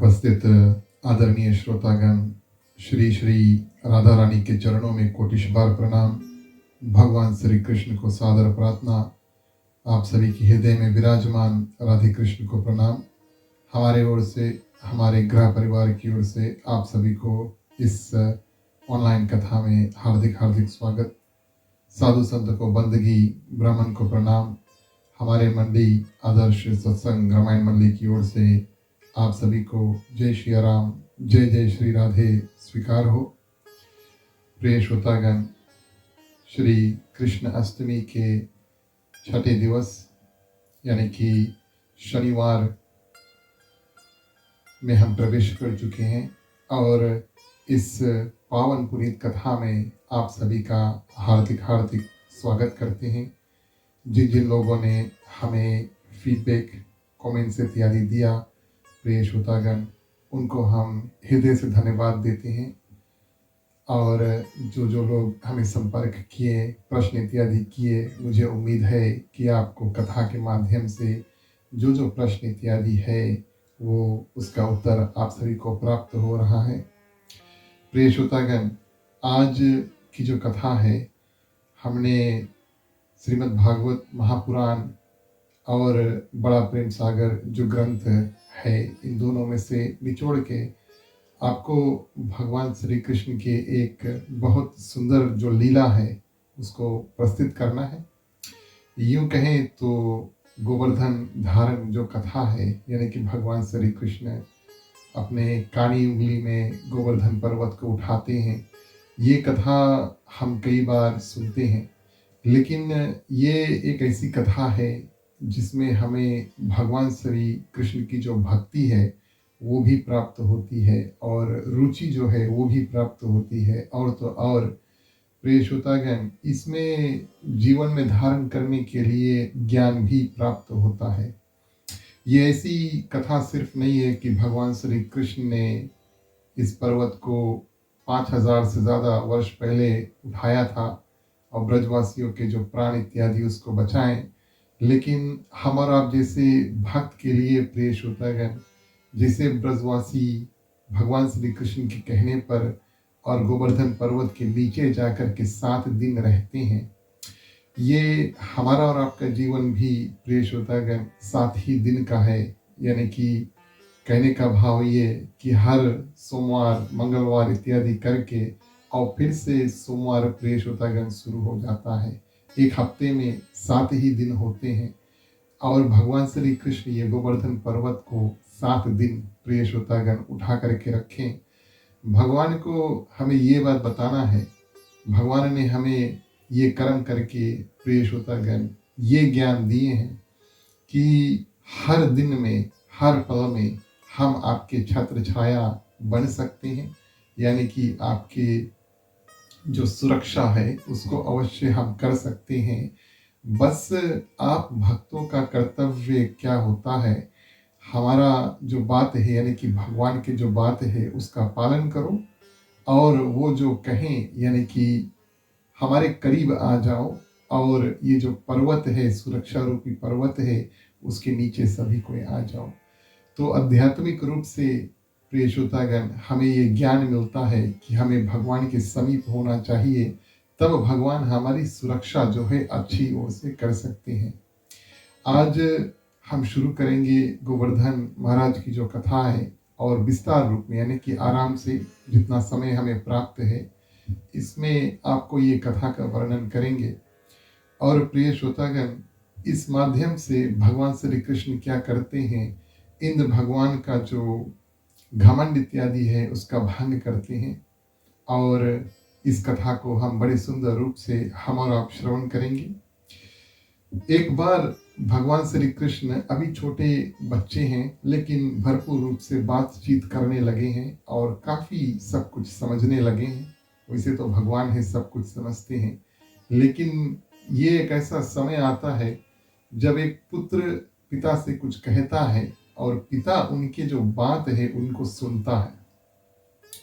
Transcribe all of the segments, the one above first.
उपस्थित आदरणीय श्रोतागण, श्री श्री राधा रानी के चरणों में कोटिश बार प्रणाम। भगवान श्री कृष्ण को सादर प्रार्थना। आप सभी के हृदय में विराजमान राधे कृष्ण को प्रणाम। हमारे ओर से, हमारे गृह परिवार की ओर से आप सभी को इस ऑनलाइन कथा में हार्दिक हार्दिक स्वागत। साधु संत को बंदगी, ब्राह्मण को प्रणाम। हमारे मंडी आदर्श सत्संग रामायण मंडली की ओर से आप सभी को जय श्री राम, जय जय श्री राधे स्वीकार हो। प्रिय श्रोतागण, श्री कृष्ण अष्टमी के छठे दिवस यानी कि शनिवार में हम प्रवेश कर चुके हैं और इस पावन पुनीत कथा में आप सभी का हार्दिक हार्दिक स्वागत करते हैं। जिन जिन लोगों ने हमें फीडबैक, कमेंट्स इत्यादि दिया, प्रिय श्रोतागण, उनको हम हृदय से धन्यवाद देते हैं। और जो जो लोग हमें संपर्क किए, प्रश्न इत्यादि किए, मुझे उम्मीद है कि आपको कथा के माध्यम से जो जो प्रश्न इत्यादि है वो उसका उत्तर आप सभी को प्राप्त हो रहा है। प्रिय श्रोतागण, आज की जो कथा है, हमने श्रीमद् भागवत महापुराण और बड़ा प्रेम सागर जो ग्रंथ है, इन दोनों में से निचोड़ के आपको भगवान श्री कृष्ण के एक बहुत सुंदर जो लीला है उसको प्रस्तुत करना है। यूँ कहें तो गोवर्धन धारण जो कथा है, यानी कि भगवान श्री कृष्ण अपने कानी उंगली में गोवर्धन पर्वत को उठाते हैं, ये कथा हम कई बार सुनते हैं। लेकिन ये एक ऐसी कथा है जिसमें हमें भगवान श्री कृष्ण की जो भक्ति है वो भी प्राप्त होती है और रुचि जो है वो भी प्राप्त होती है। और तो और प्रिय श्रोतागण, इसमें जीवन में धारण करने के लिए ज्ञान भी प्राप्त होता है। ये ऐसी कथा सिर्फ नहीं है कि भगवान श्री कृष्ण ने इस पर्वत को 5000 से ज़्यादा वर्ष पहले उठाया था और ब्रजवासियों के जो प्राण इत्यादि उसको बचाएं। लेकिन हम और आप जैसे भक्त के लिए, प्रिय श्रोतागण, जैसे ब्रजवासी भगवान श्री कृष्ण के कहने पर और गोवर्धन पर्वत के नीचे जाकर के 7 दिन रहते हैं, ये हमारा और आपका जीवन भी, प्रिय श्रोतागण, 7 ही दिन का है। यानी कि कहने का भाव ये कि हर सोमवार, मंगलवार इत्यादि करके और फिर से सोमवार, प्रिय श्रोतागण, शुरू हो जाता है। एक हफ्ते में 7 ही दिन होते हैं और भगवान श्री कृष्ण ये गोवर्धन पर्वत को 7 दिन, प्रिय श्रोतागण, उठा करके रखें। भगवान को हमें ये बात बताना है, भगवान ने हमें ये कर्म करके, प्रिय श्रोतागण, ये ज्ञान दिए हैं कि हर दिन में, हर पल में हम आपके छत्र छाया बन सकते हैं। यानी कि आपके जो सुरक्षा है उसको अवश्य हम कर सकते हैं। बस आप भक्तों का कर्तव्य क्या होता है, हमारा जो बात है यानी कि भगवान की जो बात है उसका पालन करो और वो जो कहें यानी कि हमारे करीब आ जाओ और ये जो पर्वत है, सुरक्षा रूपी पर्वत है, उसके नीचे सभी को आ जाओ। तो आध्यात्मिक रूप से, प्रिय श्रोतागण, हमें ये ज्ञान मिलता है कि हमें भगवान के समीप होना चाहिए, तब भगवान हमारी सुरक्षा जो है अच्छी ओर से कर सकते हैं। आज हम शुरू करेंगे गोवर्धन महाराज की जो कथा है और विस्तार रूप में, यानी कि आराम से जितना समय हमें प्राप्त है इसमें आपको ये कथा का वर्णन करेंगे। और प्रिय श्रोतागण, इस माध्यम से भगवान श्री कृष्ण क्या करते हैं, इंद्र भगवान का जो घमंड इत्यादि है उसका भंग करते हैं। और इस कथा को हम बड़े सुंदर रूप से हम और आप श्रवण करेंगे। एक बार भगवान श्री कृष्ण अभी छोटे बच्चे हैं लेकिन भरपूर रूप से बातचीत करने लगे हैं और काफ़ी सब कुछ समझने लगे हैं। वैसे तो भगवान है, सब कुछ समझते हैं, लेकिन ये एक ऐसा समय आता है जब एक पुत्र पिता से कुछ कहता है और पिता उनके जो बात है उनको सुनता है।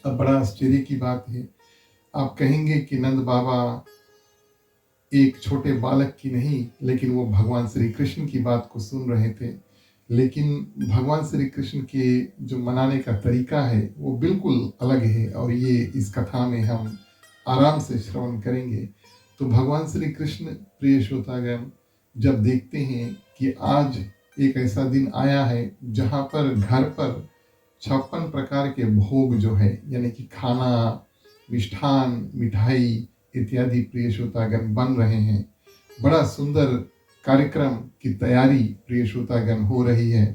अब बड़ा आश्चर्य की बात है, आप कहेंगे कि नंद बाबा एक छोटे बालक की नहीं, लेकिन वो भगवान श्री कृष्ण की बात को सुन रहे थे। लेकिन भगवान श्री कृष्ण के जो मनाने का तरीका है वो बिल्कुल अलग है, और ये इस कथा में हम आराम से श्रवण करेंगे। तो भगवान श्री कृष्ण, प्रिय श्रोतागण, जब देखते हैं कि आज एक ऐसा दिन आया है जहाँ पर घर पर 56 प्रकार के भोग जो है, यानी कि खाना, मिष्ठान, मिठाई इत्यादि, प्रिय श्रोतागण, बन रहे हैं। बड़ा सुंदर कार्यक्रम की तैयारी, प्रिय श्रोतागण, हो रही है।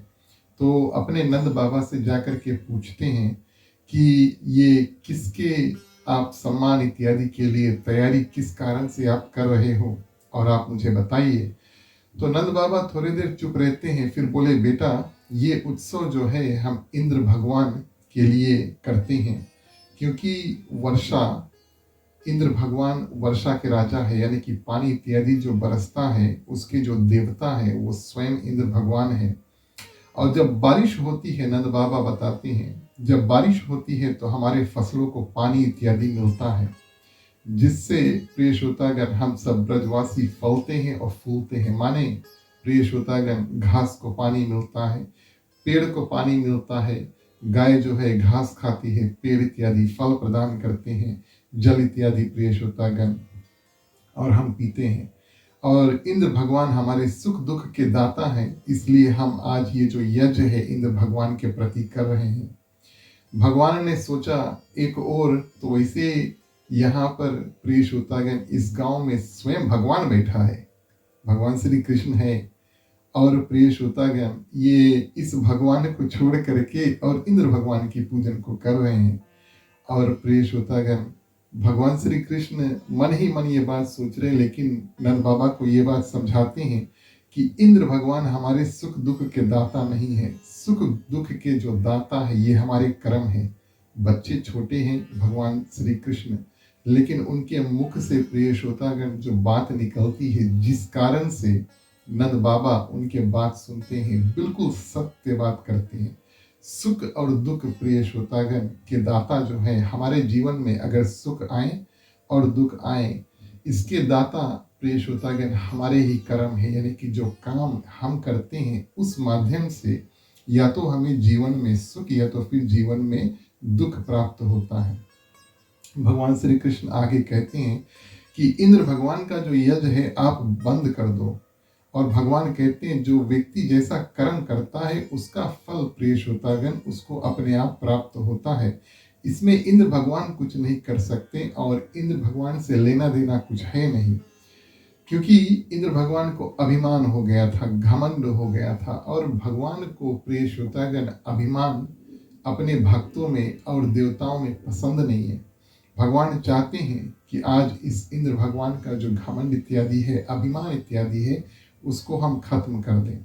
तो अपने नंद बाबा से जाकर के पूछते हैं कि ये किसके आप सम्मान इत्यादि के लिए तैयारी किस कारण से आप कर रहे हो, और आप मुझे बताइए। तो नंद बाबा थोड़ी देर चुप रहते हैं, फिर बोले, बेटा, ये उत्सव जो है हम इंद्र भगवान के लिए करते हैं, क्योंकि वर्षा, इंद्र भगवान वर्षा के राजा है, यानी कि पानी इत्यादि जो बरसता है उसके जो देवता है वो स्वयं इंद्र भगवान है। और जब बारिश होती है, नंद बाबा बताते हैं, जब बारिश होती है तो हमारे फसलों को पानी इत्यादि मिलता है, जिससे, प्रिय श्रोतागण, हम सब ब्रजवासी फलते हैं और फूलते हैं। माने, प्रिय श्रोतागण, घास को पानी मिलता है, पेड़ को पानी मिलता है, गाय जो है घास खाती है, पेड़ इत्यादि फल प्रदान करते हैं, जल इत्यादि, प्रिय श्रोतागण, और हम पीते हैं। और इंद्र भगवान हमारे सुख दुख के दाता हैं, इसलिए हम आज ये जो यज्ञ है इंद्र भगवान के प्रति कर रहे हैं। भगवान ने सोचा एक और, तो वैसे यहाँ पर, प्रिय श्रोतागण, इस गांव में स्वयं भगवान बैठा है, भगवान श्री कृष्ण है। और प्रिय श्रोतागण, ये इस भगवान को छोड़ करके और इंद्र भगवान की पूजन को कर रहे हैं। और प्रिय श्रोतागण, भगवान श्री कृष्ण मन ही मन ये बात सोच रहे, लेकिन नंद बाबा को ये बात समझाते हैं कि इंद्र भगवान हमारे सुख दुख के दाता नहीं है, सुख दुख के जो दाता है ये हमारे कर्म है। बच्चे छोटे हैं भगवान श्री कृष्ण, लेकिन उनके मुख से, प्रिय श्रोतागण, जो बात निकलती है, जिस कारण से नंद बाबा उनके बात सुनते हैं, बिल्कुल सत्य बात करते हैं। सुख और दुख, प्रिय श्रोतागण, के दाता जो है हमारे जीवन में, अगर सुख आए और दुख आए, इसके दाता, प्रिय श्रोतागण, हमारे ही कर्म है, यानी कि जो काम हम करते हैं उस माध्यम से या तो हमें जीवन में सुख या तो फिर जीवन में दुख प्राप्त होता है। भगवान श्री कृष्ण आगे कहते हैं कि इंद्र भगवान का जो यज्ञ है आप बंद कर दो, और भगवान कहते हैं जो व्यक्ति जैसा कर्म करता है उसका फल, प्रिय श्रोतागण, उसको अपने आप प्राप्त होता है। इसमें इंद्र भगवान कुछ नहीं कर सकते, और इंद्र भगवान से लेना देना कुछ है नहीं, क्योंकि इंद्र भगवान को अभिमान हो गया था, घमंड हो गया था। और भगवान को, प्रिय श्रोतागण, अभिमान अपने भक्तों में और देवताओं में पसंद नहीं है। भगवान चाहते हैं कि आज इस इंद्र भगवान का जो घमंड इत्यादि है, अभिमान इत्यादि है, उसको हम खत्म कर दें।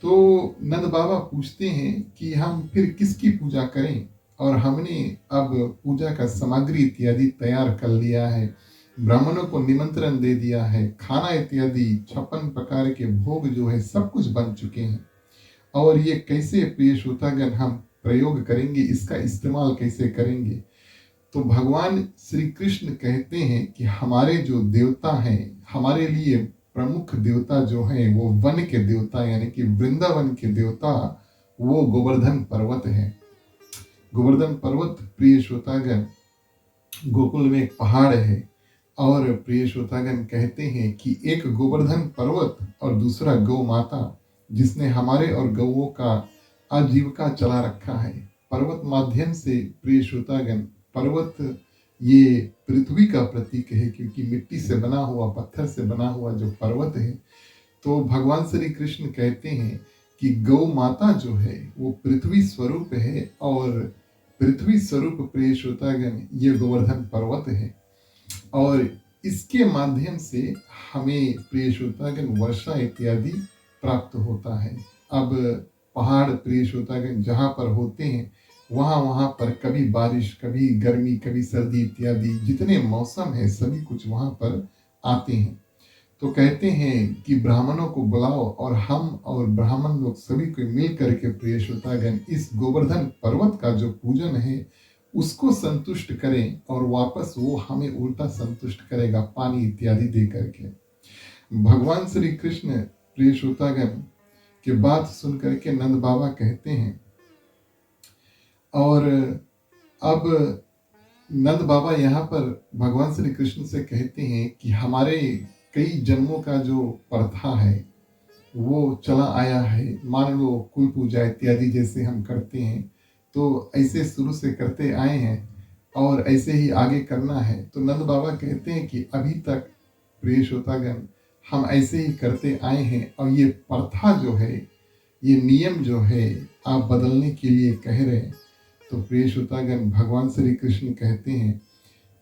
तो नंद बाबा पूछते हैं कि हम फिर किसकी पूजा करें, और हमने अब पूजा का सामग्री इत्यादि तैयार कर लिया है, ब्राह्मणों को निमंत्रण दे दिया है, खाना इत्यादि 56 प्रकार के भोग जो है सब कुछ बन चुके हैं। और ये कैसे, प्रिय श्रोतागण, हम प्रयोग करेंगे, इसका इस्तेमाल कैसे करेंगे। तो भगवान श्री कृष्ण कहते हैं कि हमारे जो देवता हैं, हमारे लिए प्रमुख देवता जो है वो वन के देवता, यानी कि वृंदावन के देवता, वो गोवर्धन पर्वत है। गोवर्धन पर्वत, प्रिय श्रोतागण, गोकुल में एक पहाड़ है। और प्रिय श्रोतागण, कहते हैं कि एक गोवर्धन पर्वत और दूसरा गौ माता, जिसने हमारे और गौओं का आजीविका चला रखा है। पर्वत माध्यम से, प्रिय श्रोतागण, पर्वत ये पृथ्वी का प्रतीक है, क्योंकि मिट्टी से बना हुआ, पत्थर से बना हुआ जो पर्वत है। तो भगवान श्री कृष्ण कहते हैं कि गौ माता जो है वो पृथ्वी स्वरूप है, और पृथ्वी स्वरूप, प्रिय श्रोतागण, ये गोवर्धन पर्वत है। और इसके माध्यम से हमें, प्रिय श्रोतागण, वर्षा इत्यादि प्राप्त होता है। अब पहाड़, प्रिय श्रोतागण, जहाँ पर होते हैं वहाँ पर कभी बारिश, कभी गर्मी, कभी सर्दी इत्यादि, जितने मौसम है सभी कुछ वहाँ पर आते हैं। तो कहते हैं कि ब्राह्मणों को बुलाओ, और हम और ब्राह्मण लोग सभी को मिल करके, प्रिय श्रोतागण, इस गोवर्धन पर्वत का जो पूजन है उसको संतुष्ट करें, और वापस वो हमें उल्टा संतुष्ट करेगा पानी इत्यादि दे करके। भगवान श्री कृष्ण, प्रिय श्रोतागण, कि बात सुन करके नंद बाबा कहते हैं, और अब नंद बाबा यहाँ पर भगवान श्री कृष्ण से कहते हैं कि हमारे कई जन्मों का जो प्रथा है वो चला आया है। मान लो कुल पूजा इत्यादि जैसे हम करते हैं, तो ऐसे शुरू से करते आए हैं और ऐसे ही आगे करना है। तो नंद बाबा कहते हैं कि अभी तक प्रिय श्रोतागण हम ऐसे ही करते आए हैं, और ये प्रथा जो है, ये नियम जो है, आप बदलने के लिए कह रहे हैं। तो प्रिय श्रोतागण भगवान श्री कृष्ण कहते हैं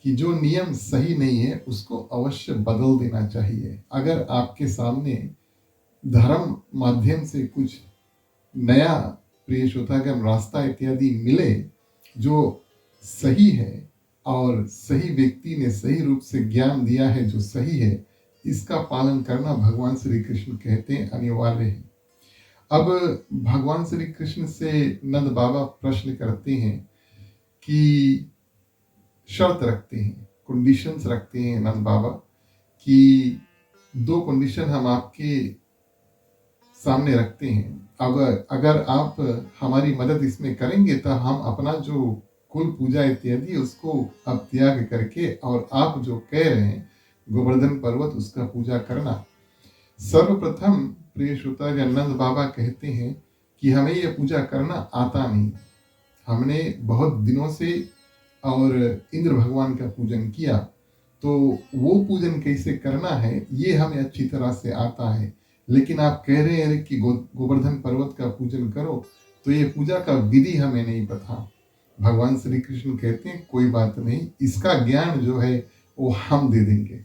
कि जो नियम सही नहीं है उसको अवश्य बदल देना चाहिए। अगर आपके सामने धर्म माध्यम से कुछ नया, प्रिय श्रोतागण, रास्ता इत्यादि मिले जो सही है और सही व्यक्ति ने सही रूप से ज्ञान दिया है जो सही है, इसका पालन करना भगवान श्री कृष्ण कहते हैं अनिवार्य है। अब भगवान श्री कृष्ण से नंद बाबा प्रश्न करते हैं कि शर्त रखते हैं, कंडीशंस रखते हैं नंद बाबा कि दो कंडीशन हम आपके सामने रखते हैं। अगर आप हमारी मदद इसमें करेंगे तो हम अपना जो कुल पूजा इत्यादि उसको अब त्याग करके, और आप जो कह रहे हैं गोवर्धन पर्वत, उसका पूजा करना। सर्वप्रथम प्रिय श्रोतागण नंद बाबा कहते हैं कि हमें यह पूजा करना आता नहीं। हमने बहुत दिनों से और इंद्र भगवान का पूजन किया, तो वो पूजन कैसे करना है ये हमें अच्छी तरह से आता है। लेकिन आप कह रहे हैं कि गोवर्धन पर्वत का पूजन करो, तो ये पूजा का विधि हमें नहीं पता। भगवान श्री कृष्ण कहते हैं कोई बात नहीं, इसका ज्ञान जो है वो हम दे देंगे।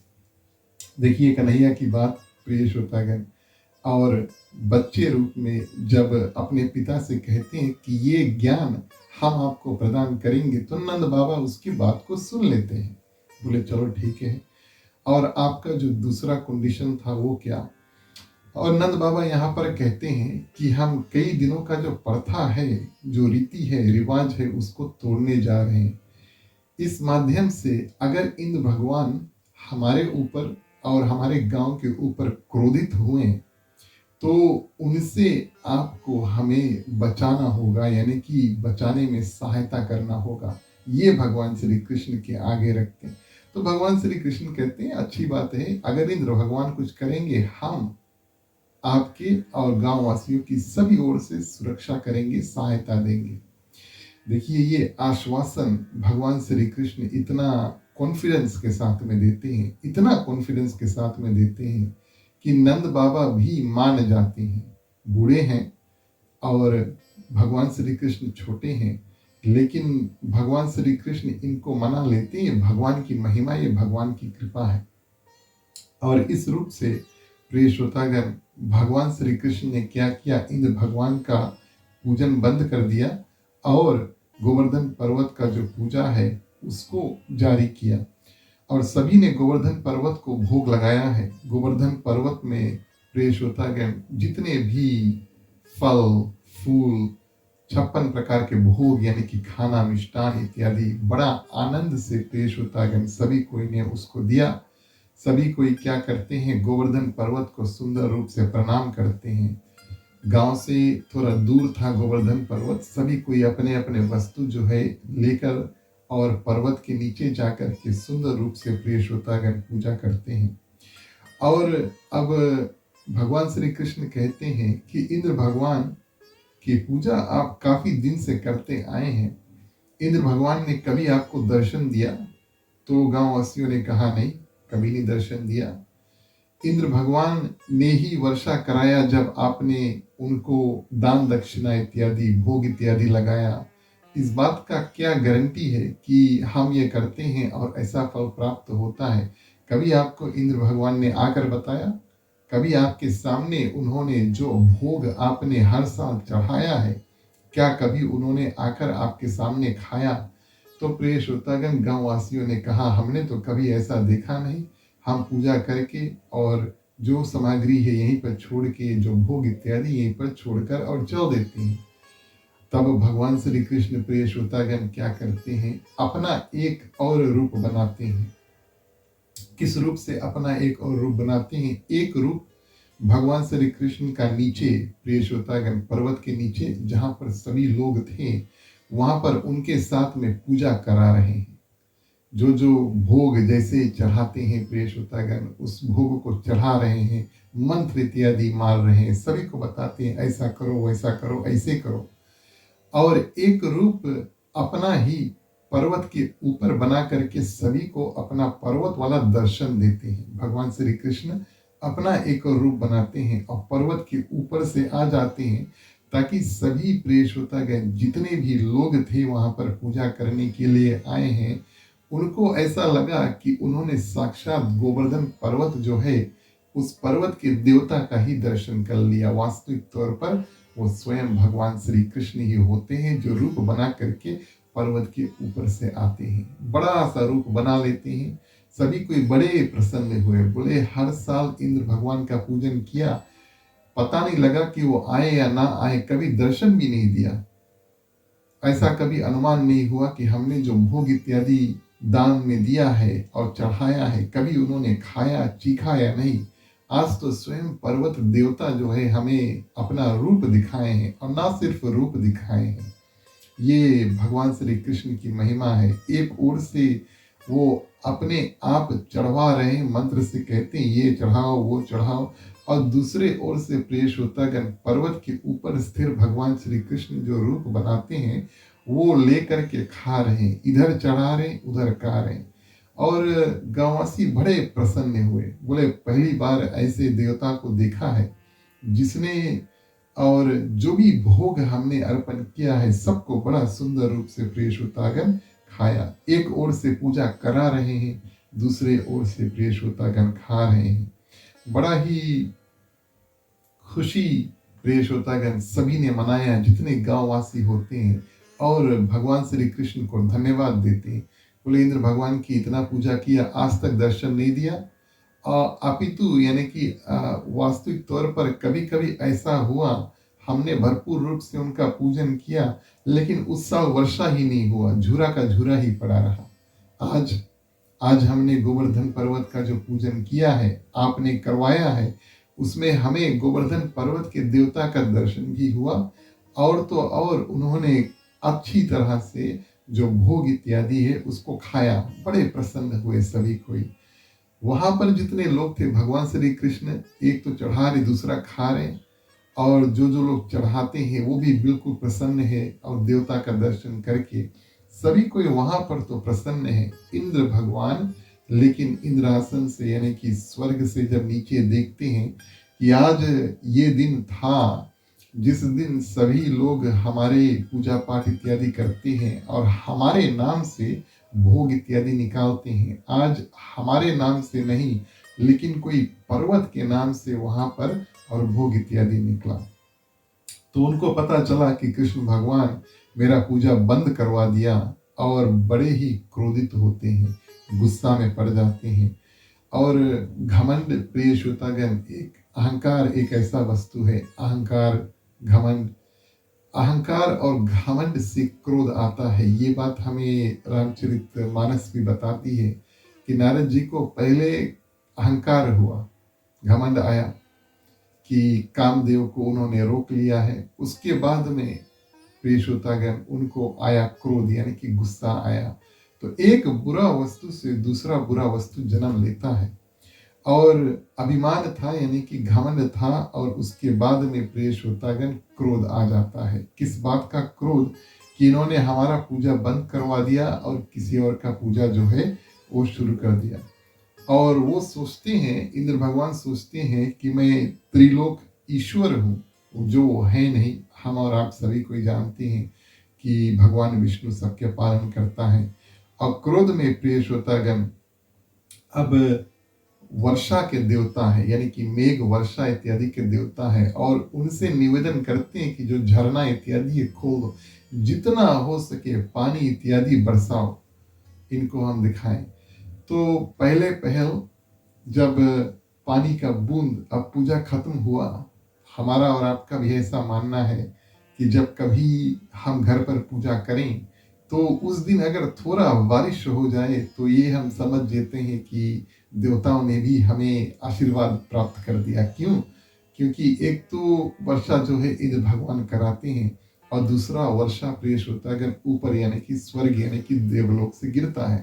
देखिए कन्हैया की बात प्रिय श्रोतागण, और बच्चे रूप में जब अपने पिता से कहते हैं कि ये ज्ञान हम आपको प्रदान करेंगे, तो नंद बाबा उसकी बात को सुन लेते हैं। बोले चलो ठीक है। और आपका जो दूसरा कंडीशन था वो क्या? और नंद बाबा यहाँ पर कहते हैं कि हम कई दिनों का जो प्रथा है, जो रीति है, रिवाज है, उसको तोड़ने जा रहे हैं। इस माध्यम से अगर इंद्र भगवान हमारे ऊपर और हमारे गांव के ऊपर क्रोधित हुए, तो उनसे आपको हमें बचाना होगा, यानी कि बचाने में सहायता करना होगा। ये भगवान श्री कृष्ण के आगे रखते हैं। तो भगवान श्री कृष्ण कहते हैं अच्छी बात है, अगर इंद्र भगवान कुछ करेंगे, हम आपके और गांव वासियों की सभी ओर से सुरक्षा करेंगे, सहायता देंगे। देखिए ये आश्वासन भगवान श्री कृष्ण इतना कॉन्फिडेंस के साथ में देते हैं, इतना कॉन्फिडेंस के साथ में देते हैं कि नंद बाबा भी मान जाते हैं। बूढ़े हैं और भगवान श्री कृष्ण छोटे हैं, लेकिन भगवान श्री कृष्ण इनको मना लेते हैं। भगवान की महिमा, ये भगवान की कृपा है। और इस रूप से प्रिय श्रोतागण भगवान श्री कृष्ण ने क्या किया, इंद्र भगवान का पूजन बंद कर दिया और गोवर्धन पर्वत का जो पूजा है उसको जारी किया, और सभी ने गोवर्धन पर्वत को भोग लगाया है। गोवर्धन पर्वत में प्रिय श्रोतागण जितने भी फल, फूल, 56 प्रकार के भोग यानी कि खाना, मिष्टान इत्यादि बड़ा आनंद से प्रिय श्रोतागण सभी कोई ने उसको दिया। सभी कोई क्या करते हैं, गोवर्धन पर्वत को सुंदर रूप से प्रणाम करते हैं। गांव से थोड़ा दूर था गोवर्धन पर्वत। सभी कोई अपने अपने वस्तु जो है लेकर और पर्वत के नीचे जाकर के सुंदर रूप से प्रिय श्रोतागण पूजा करते हैं। और अब भगवान श्री कृष्ण कहते हैं कि इंद्र भगवान की पूजा आप काफी दिन से करते आए हैं, इंद्र भगवान ने कभी आपको दर्शन दिया? तो गांव वासियों ने कहा नहीं, कभी नहीं दर्शन दिया। इंद्र भगवान ने ही वर्षा कराया जब आपने उनको दान दक्षिणा इत्यादि, भोग इत्यादि लगाया। इस बात का क्या गारंटी है कि हम ये करते हैं और ऐसा फल प्राप्त होता है? कभी आपको इंद्र भगवान ने आकर बताया? कभी आपके सामने उन्होंने जो भोग आपने हर साल चढ़ाया है, क्या कभी उन्होंने आकर आपके सामने खाया? तो प्रिय श्रोतागण गांव वासियों ने कहा हमने तो कभी ऐसा देखा नहीं, हम पूजा करके और जो सामग्री है यहीं पर छोड़ के, जो भोग इत्यादि यहीं पर छोड़कर और चल देते हैं। तब भगवान श्री कृष्ण प्रिय श्रोतागण क्या करते हैं, अपना एक और रूप बनाते हैं। किस रूप से अपना एक और रूप बनाते हैं? एक रूप भगवान श्री कृष्ण का नीचे, प्रिय श्रोतागण, पर्वत के नीचे जहाँ पर सभी लोग थे, वहाँ पर उनके साथ में पूजा करा रहे हैं। जो जो भोग जैसे चढ़ाते हैं प्रिय श्रोतागण, उस भोग को चढ़ा रहे हैं, मंत्र इत्यादि मार रहे हैं, सभी को बताते हैं ऐसा करो, वैसा करो, ऐसे करो। और एक रूप अपना ही पर्वत के ऊपर बना करके सभी को अपना पर्वत वाला दर्शन देते हैं। भगवान श्री कृष्ण अपना एक रूप बनाते हैं और पर्वत के ऊपर से आ जाते हैं, ताकि सभी प्रिय श्रोतागण जितने भी लोग थे वहां पर पूजा करने के लिए आए हैं, उनको ऐसा लगा कि उन्होंने साक्षात गोवर्धन पर्वत जो है, उस पर्वत के देवता का ही दर्शन कर लिया। वास्तविक तौर पर वो स्वयं भगवान श्री कृष्ण ही होते हैं, जो रूप बना करके पर्वत के ऊपर से आते हैं, बड़ा सा रूप बना लेते हैं। सभी कोई बड़े प्रसन्न हुए, बोले हर साल इंद्र भगवान का पूजन किया, पता नहीं लगा कि वो आए या ना आए, कभी दर्शन भी नहीं दिया। ऐसा कभी अनुमान नहीं हुआ कि हमने जो भोग इत्यादि दान में दिया है और चढ़ाया है, कभी उन्होंने खाया, चीखा या नहीं। आज तो स्वयं पर्वत देवता जो है हमें अपना रूप दिखाए हैं, और ना सिर्फ रूप दिखाए हैं, ये भगवान श्री कृष्ण की महिमा है। एक ओर से वो अपने आप चढ़वा रहे हैं, मंत्र से कहते हैं ये चढ़ाओ, वो चढ़ाओ, और दूसरे ओर से प्रिय श्रोतागण, पर्वत के ऊपर स्थिर भगवान श्री कृष्ण जो रूप बनाते हैं, वो लेकर के खा रहे हैं, इधर चढ़ा रहे, उधर खा रहे। और गांववासी बड़े प्रसन्न हुए, बोले पहली बार ऐसे देवता को देखा है जिसने, और जो भी भोग हमने अर्पण किया है सबको बड़ा सुंदर रूप से प्रिय श्रोतागण खाया। एक ओर से पूजा करा रहे हैं, दूसरे ओर से प्रिय श्रोतागण खा रहे हैं। बड़ा ही खुशी प्रिय श्रोतागण सभी ने मनाया, जितने गांववासी होते हैं, और भगवान श्री कृष्ण को धन्यवाद देते हैं। बोले इंद्र भगवान की इतना पूजा किया, आज तक दर्शन नहीं दिया। अपितु यानी कि वास्तविक तौर पर कभी कभी ऐसा हुआ, हमने भरपूर रूप से उनका पूजन किया, लेकिन उस साल वर्षा ही नहीं हुआ, झूरा का झूरा ही पड़ा रहा। आज हमने गोवर्धन पर्वत का जो पूजन किया है, आपने करवाया है, उसमें हमें गोवर्धन पर्वत के देवता का दर्शन भी हुआ, और तो और उन्होंने अच्छी तरह से जो भोग इत्यादि है उसको खाया। बड़े प्रसन्न हुए सभी कोई। वहां पर जितने लोग थे, भगवान श्री कृष्ण एक तो चढ़ा रहे, दूसरा खा रहे, और जो जो लोग चढ़ाते हैं वो भी बिल्कुल प्रसन्न है, और देवता का दर्शन करके सभी कोई वहां पर तो प्रसन्न है। इंद्र भगवान लेकिन इंद्रासन से यानी कि स्वर्ग से जब नीचे देखते हैं कि आज ये दिन था जिस दिन सभी लोग हमारे पूजा पाठ इत्यादि करते हैं और हमारे नाम से भोग इत्यादि निकालते हैं, आज हमारे नाम से नहीं लेकिन कोई पर्वत के नाम से वहां पर और भोग इत्यादि निकला, तो उनको पता चला कि कृष्ण भगवान मेरा पूजा बंद करवा दिया, और बड़े ही क्रोधित होते हैं, गुस्सा में पड़ जाते हैं। और घमंड प्रिय श्रोतागण, एक अहंकार एक ऐसा वस्तु है, अहंकार, घमंड, अहंकार और घमंड से क्रोध आता है। ये बात हमें रामचरित मानस भी बताती है कि नारद जी को पहले अहंकार हुआ, घमंड आया कि कामदेव को उन्होंने रोक लिया है, उसके बाद में प्रिय श्रोतागण उनको आया क्रोध यानी कि गुस्सा आया। तो एक बुरा वस्तु से दूसरा बुरा वस्तु जन्म लेता है, और अभिमान था यानी कि घमंड था, और उसके बाद में प्रिय श्रोतागण क्रोध आ जाता है। किस बात का क्रोध? कि इन्होंने हमारा पूजा बंद करवा दिया और किसी और का पूजा जो है वो शुरू कर दिया। और वो सोचते हैं, इंद्र भगवान सोचते हैं कि मैं त्रिलोक ईश्वर हूँ, जो है नहीं। हम और आप सभी को जानते हैं कि भगवान विष्णु सबके पालन करता है। और क्रोध में प्रिय श्रोतागण अब वर्षा के देवता है यानी कि मेघ वर्षा इत्यादि के देवता है, और उनसे निवेदन करते हैं कि जो झरना इत्यादि खोल दो, जितना हो सके पानी इत्यादि बरसाओ, इनको हम दिखाएं। तो पहले पहल जब पानी का बूंद, अब पूजा खत्म हुआ, हमारा और आपका भी ऐसा मानना है कि जब कभी हम घर पर पूजा करें तो उस दिन अगर थोड़ा बारिश हो जाए तो ये हम समझ लेते हैं कि देवताओं ने भी हमें आशीर्वाद प्राप्त कर दिया। क्यों? क्योंकि एक तो वर्षा जो है इंद्र भगवान कराते हैं और दूसरा वर्षा प्रिय श्रोतागण ऊपर यानी कि स्वर्ग यानी कि देवलोक से गिरता है।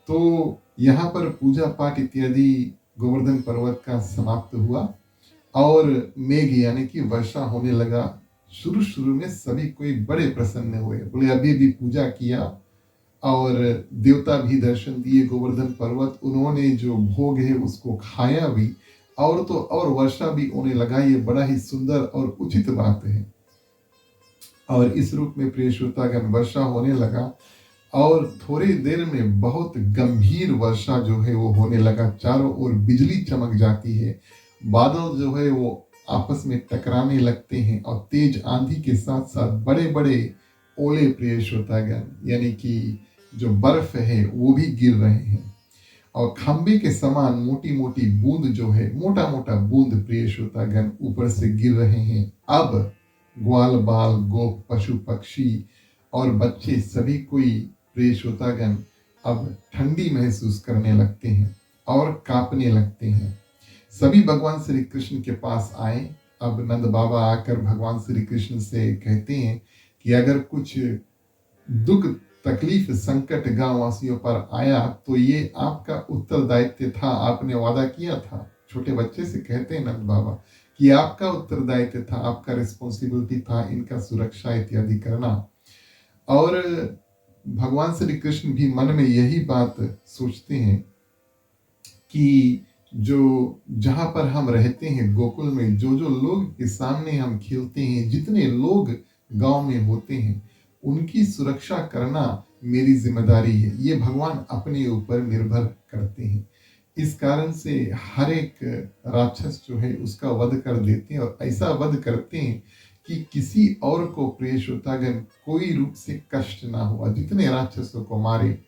तो यहाँ पर पूजा पाठ इत्यादि गोवर्धन पर्वत का समाप्त हुआ और मेघ यानी कि वर्षा होने लगा। शुरू शुरू में सभी कोई बड़े प्रसन्न हुए, बोले अभी भी पूजा किया और देवता भी दर्शन दिए गोवर्धन पर्वत, उन्होंने जो भोग है उसको खाया भी और तो और वर्षा भी होने लगा। ये बड़ा ही सुंदर और उचित बात है। और इस रूप में प्रिय श्रोतागण वर्षा होने लगा और थोड़ी देर में बहुत गंभीर वर्षा जो है वो होने लगा। चारों ओर बिजली चमक जाती है, बादल जो है वो आपस में टकराने लगते हैं और तेज आंधी के साथ साथ बड़े बड़े ओले प्रिय श्रोतागण यानी कि जो बर्फ है वो भी गिर रहे हैं और खंबे के समान मोटी मोटी बूंद जो है, मोटा मोटा बूंद प्रिय श्रोतागण ऊपर से गिर रहे हैं। अब ग्वाल बाल गोप पशु पक्षी और बच्चे सभी कोई प्रिय श्रोतागण अब ठंडी महसूस करने लगते हैं और कांपने लगते हैं। सभी भगवान श्री कृष्ण के पास आए। अब नंद बाबा आकर भगवान श्री कृष्ण से कहते हैं कि अगर कुछ दुख तकलीफ संकट गांव वासियों पर आया तो ये आपका उत्तरदायित्व था, आपने वादा किया था। छोटे बच्चे से कहते हैं नंद बाबा कि आपका उत्तरदायित्व था, आपका रिस्पॉन्सिबिलिटी था इनका सुरक्षा इत्यादि करना। और भगवान श्री कृष्ण भी मन में यही बात सोचते हैं कि जो जहां पर हम रहते हैं गोकुल में, जो जो लोग के सामने हम खेलते हैं, जितने लोग गांव में होते हैं उनकी सुरक्षा करना मेरी जिम्मेदारी है। ये भगवान अपने ऊपर निर्भर करते हैं। इस कारण से हर एक राक्षस जो है उसका वध कर देते हैं और ऐसा वध करते हैं कि किसी और को प्रिय श्रोतागण कोई रूप से कष्ट ना हुआ। जितने राक्षसों को मारे,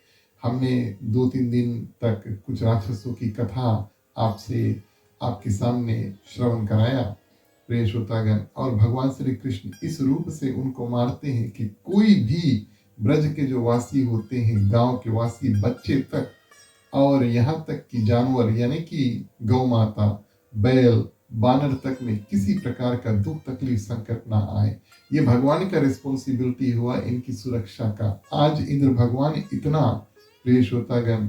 हमने 2-3 दिन तक कुछ राक्षसों की कथा आपसे आपके सामने श्रवण कराया प्रिय श्रोतागण। और भगवान श्री कृष्ण इस रूप से उनको मारते हैं कि कोई भी ब्रज के जो वासी होते हैं, गांव के वासी, बच्चे तक और यहाँ तक कि जानवर यानी कि गौ माता, बैल, बानर तक में किसी प्रकार का दुख तकलीफ संकट ना आए। ये भगवान का रिस्पॉन्सिबिलिटी हुआ इनकी सुरक्षा का। आज इंद्र भगवान इतना प्रिय श्रोतागण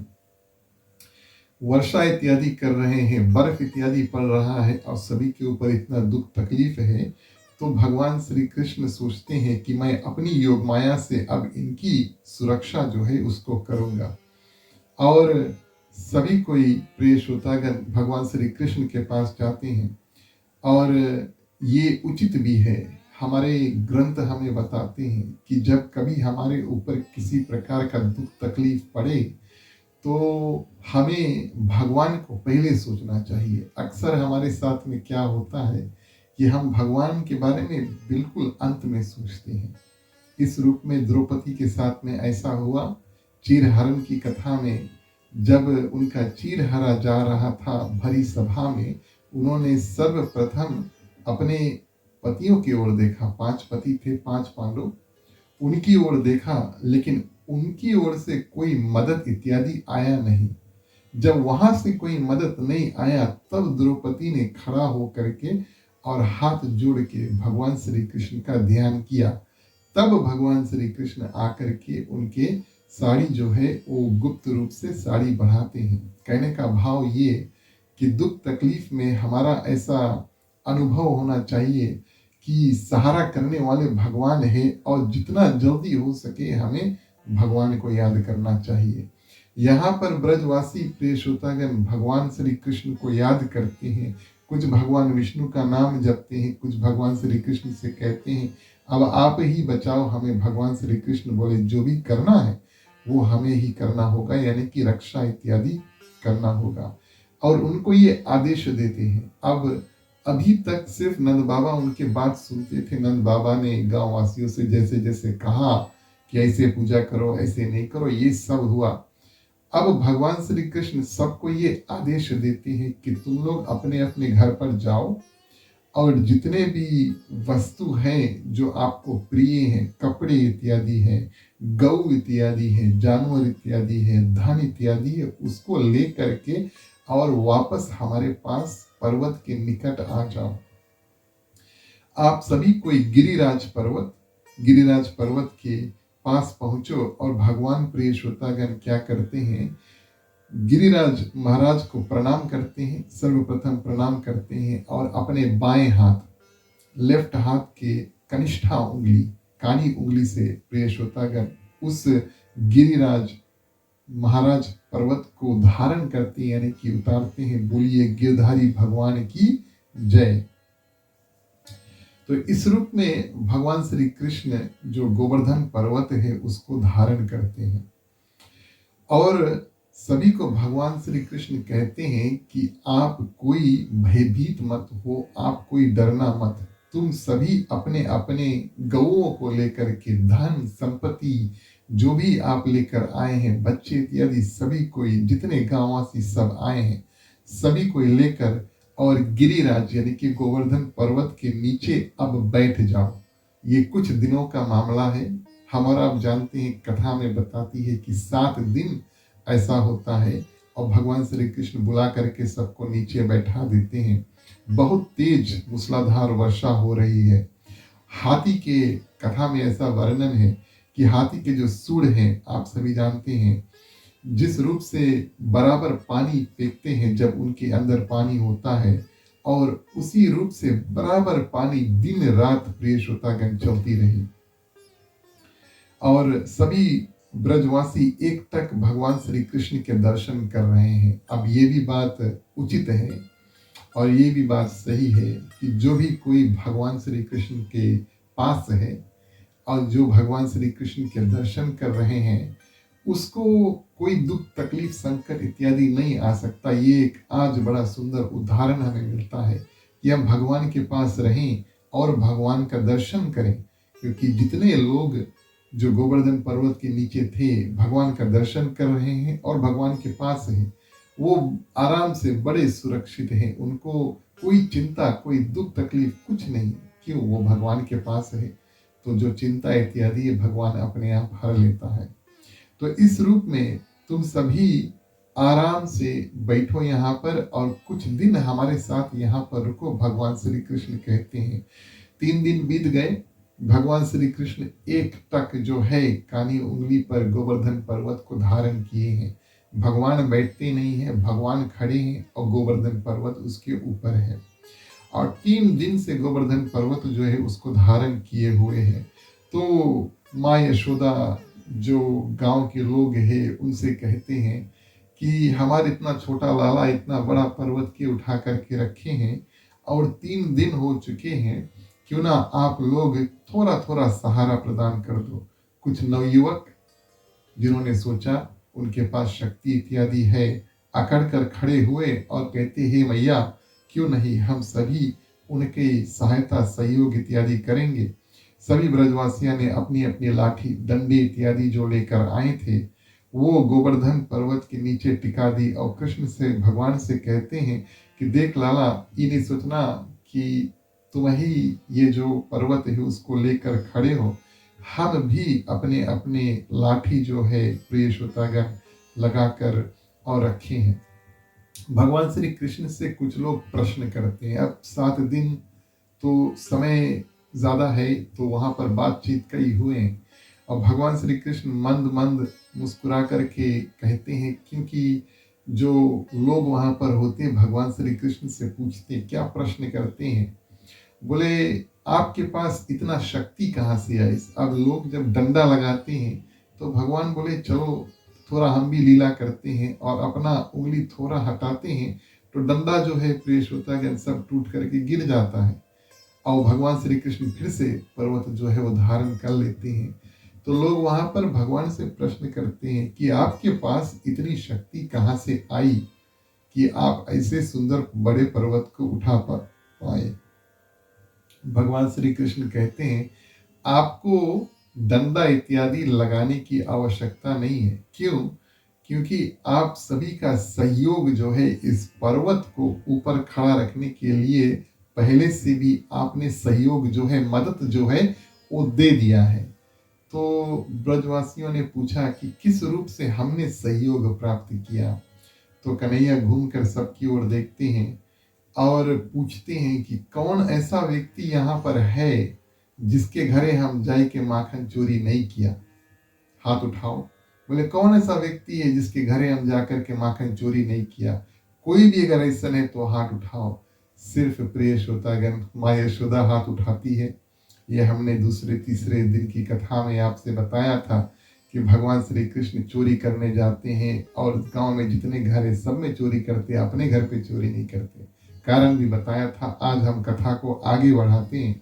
वर्षा इत्यादि कर रहे हैं, बर्फ इत्यादि पड़ रहा है और सभी के ऊपर इतना दुख तकलीफ है, तो भगवान श्री कृष्ण सोचते हैं कि मैं अपनी योग माया से अब इनकी सुरक्षा जो है उसको करूंगा। और सभी कोई प्रिय श्रोतागण भगवान श्री कृष्ण के पास जाते हैं और ये उचित भी है। हमारे ग्रंथ हमें बताते हैं कि जब कभी हमारे ऊपर किसी प्रकार का दुख तकलीफ पड़े तो हमें भगवान को पहले सोचना चाहिए। अक्सर हमारे साथ में क्या होता है कि हम भगवान के बारे में बिल्कुल अंत में सोचते हैं। इस रूप में द्रौपदी के साथ में ऐसा हुआ। चीरहरण की कथा में जब उनका चीरहरा जा रहा था भरी सभा में, उन्होंने सर्वप्रथम अपने पतियों की ओर देखा। 5 पति थे, 5 पांडव, उनकी ओर देखा, लेकिन उनकी ओर से कोई मदद इत्यादि आया नहीं। जब वहां से कोई मदद नहीं आया तब द्रौपदी ने खड़ा होकर के और हाथ जोड़ के भगवान श्री कृष्ण का ध्यान किया। तब भगवान श्री कृष्ण आकर के उनके साड़ी जो है वो गुप्त रूप से साड़ी बढ़ाते हैं। कहने का भाव ये कि दुख तकलीफ में हमारा ऐसा अनुभव होना चाहिए कि सहारा करने वाले भगवान है और जितना जल्दी हो सके हमें भगवान को याद करना चाहिए। यहाँ पर ब्रजवासी प्रिय श्रोतागण भगवान श्री कृष्ण को याद करते हैं। कुछ भगवान विष्णु का नाम जपते हैं, कुछ भगवान श्री कृष्ण से कहते हैं अब आप ही बचाओ हमें। भगवान श्री कृष्ण बोले जो भी करना है वो हमें ही करना होगा, यानी कि रक्षा इत्यादि करना होगा। और उनको ये आदेश देते हैं। अब अभी तक सिर्फ नंद बाबा उनके बात सुनते थे। नंद बाबा ने गांव वासियों से जैसे जैसे कहा कि ऐसे पूजा करो, ऐसे नहीं करो, ये सब हुआ। अब भगवान श्री कृष्ण सबको ये आदेश देते हैं कि तुम लोग अपने अपने घर पर जाओ और जितने भी वस्तु हैं जो आपको प्रिय हैं, कपड़े इत्यादि हैं, गौ इत्यादि है, जानवर इत्यादि है, धन इत्यादि है, उसको ले करके और वापस हमारे पास पर्वत के निकट आ जाओ। आप सभी कोई गिरिराज पर्वत के पास पहुंचो। और भगवान प्रिय श्रोतागण क्या करते हैं, गिरिराज महाराज को प्रणाम करते हैं, सर्वप्रथम प्रणाम करते हैं और अपने बाएं हाथ, लेफ्ट हाथ के कनिष्ठा उंगली, कानी उंगली से प्रिय श्रोतागण उस गिरिराज महाराज पर्वत को धारण करते हैं, यानी कि उतारते हैं। बोलिए गिरधारी भगवान की जय। तो इस रूप में भगवान श्री कृष्ण जो गोवर्धन पर्वत है उसको धारण करते हैं और सभी को भगवान श्री कृष्ण कहते हैं कि आप कोई भयभीत मत हो, आप कोई डरना मत। तुम सभी अपने अपने गौओं को लेकर के, धन संपत्ति जो भी आप लेकर आए हैं, बच्चे इत्यादि सभी कोई, जितने गांववासी सब आए हैं, सभी को लेकर और गिरिराज यानी कि गोवर्धन पर्वत के नीचे अब बैठ जाओ। ये कुछ दिनों का मामला है। हमारा आप जानते हैं, कथा में बताती है कि 7 दिन ऐसा होता है और भगवान श्री कृष्ण बुला करके सबको नीचे बैठा देते हैं। बहुत तेज मूसलाधार वर्षा हो रही है। हाथी के कथा में ऐसा वर्णन है कि हाथी के जो सूंड हैं, आप सभी जानते हैं, जिस रूप से बराबर पानी फेंकते हैं जब उनके अंदर पानी होता है, और उसी रूप से बराबर पानी दिन रात प्रिय श्रोतागण चलती रही और सभी ब्रजवासी एक टक भगवान श्री कृष्ण के दर्शन कर रहे हैं। अब ये भी बात उचित है और ये भी बात सही है कि जो भी कोई भगवान श्री कृष्ण के पास है और जो भगवान श्री कृष्ण के दर्शन कर रहे हैं, उसको कोई दुख तकलीफ संकट इत्यादि नहीं आ सकता। ये एक आज बड़ा सुंदर उदाहरण हमें मिलता है कि हम भगवान के पास रहें और भगवान का दर्शन करें, क्योंकि जितने लोग जो गोवर्धन पर्वत के नीचे थे भगवान का दर्शन कर रहे हैं और भगवान के पास हैं, वो आराम से बड़े सुरक्षित हैं। उनको कोई चिंता, कोई दुख तकलीफ कुछ नहीं। क्यों? वो भगवान के पास है। तो जो चिंता इत्यादि भगवान अपने आप हर लेता है। तो इस रूप में तुम सभी आराम से बैठो यहाँ पर और कुछ दिन हमारे साथ यहाँ पर रुको, भगवान श्री कृष्ण कहते हैं। 3 दिन बीत गए। भगवान श्री कृष्ण एक टक जो है कानी उंगली पर गोवर्धन पर्वत को धारण किए हैं। भगवान बैठते नहीं है, भगवान खड़े हैं और गोवर्धन पर्वत उसके ऊपर है और 3 दिन से गोवर्धन पर्वत जो है उसको धारण किए हुए हैं। तो माँ यशोदा जो गांव के लोग हैं उनसे कहते हैं कि हमारे इतना छोटा लाला इतना बड़ा पर्वत के उठा करके रखे हैं और 3 दिन हो चुके हैं, क्यों ना आप लोग थोड़ा थोड़ा सहारा प्रदान कर दो। कुछ नवयुवक जिन्होंने सोचा उनके पास शक्ति इत्यादि है, अकड़ कर खड़े हुए और कहते हे मैया, क्यों नहीं हम सभी उनके सहायता सहयोग इत्यादि करेंगे। सभी ब्रजवासियों ने अपनी अपनी लाठी डंडे इत्यादि जो लेकर आए थे वो गोवर्धन पर्वत के नीचे टिका दी और कृष्ण से, भगवान से कहते हैं कि देख लाला, ये नहीं सोचना कि तुम ही ये जो पर्वत है उसको लेकर खड़े हो, हम भी अपने अपने लाठी जो है प्रिय श्रोतागण लगाकर और रखे हैं। भगवान श्री कृष्ण से कुछ लोग प्रश्न करते हैं। अब 7 दिन तो समय ज्यादा है, तो वहां पर बातचीत कई हुए और भगवान श्री कृष्ण मंद मंद मुस्कुरा करके कहते हैं, क्योंकि जो लोग वहां पर होते हैं भगवान श्री कृष्ण से पूछते हैं, क्या प्रश्न करते हैं, बोले आपके पास इतना शक्ति कहाँ से आई। अब लोग जब डंडा लगाते हैं तो भगवान बोले चलो थोड़ा हम भी लीला करते हैं और अपना उंगली थोड़ा हटाते हैं तो डंडा जो है प्रिय श्रोतागण सब टूट करके गिर जाता है और भगवान श्री कृष्ण फिर से पर्वत जो है वो धारण कर लेते हैं। तो लोग वहां पर भगवान से प्रश्न करते हैं कि आपके पास इतनी शक्ति कहाँ से आई कि आप ऐसे सुंदर बड़े पर्वत को उठा पाए। भगवान श्री कृष्ण कहते हैं आपको डंडा इत्यादि लगाने की आवश्यकता नहीं है। क्यों? क्योंकि आप सभी का सहयोग जो है इस पर्वत को ऊपर खड़ा रखने के लिए पहले से भी आपने सहयोग जो है, मदद जो है वो दे दिया है। तो ब्रजवासियों ने पूछा कि किस रूप से हमने सहयोग प्राप्त किया। तो कन्हैया घूमकर सबकी ओर देखते हैं और पूछते हैं कि कौन ऐसा व्यक्ति यहाँ पर है जिसके घरे हम जाए के माखन चोरी नहीं किया, हाथ उठाओ। बोले कौन ऐसा व्यक्ति है जिसके घरे हम जाकर के माखन चोरी नहीं किया। कोई भी अगर ऐसा है तो हाथ उठाओ। सिर्फ प्रिय श्रोतागण माँ यशोदा हाथ उठाती है। ये हमने दूसरे तीसरे दिन की कथा में आपसे बताया था कि भगवान श्री कृष्ण चोरी करने जाते हैं और गांव में जितने घर है सब में चोरी करते हैं, अपने घर पे चोरी नहीं करते। कारण भी बताया था। आज हम कथा को आगे बढ़ाते हैं।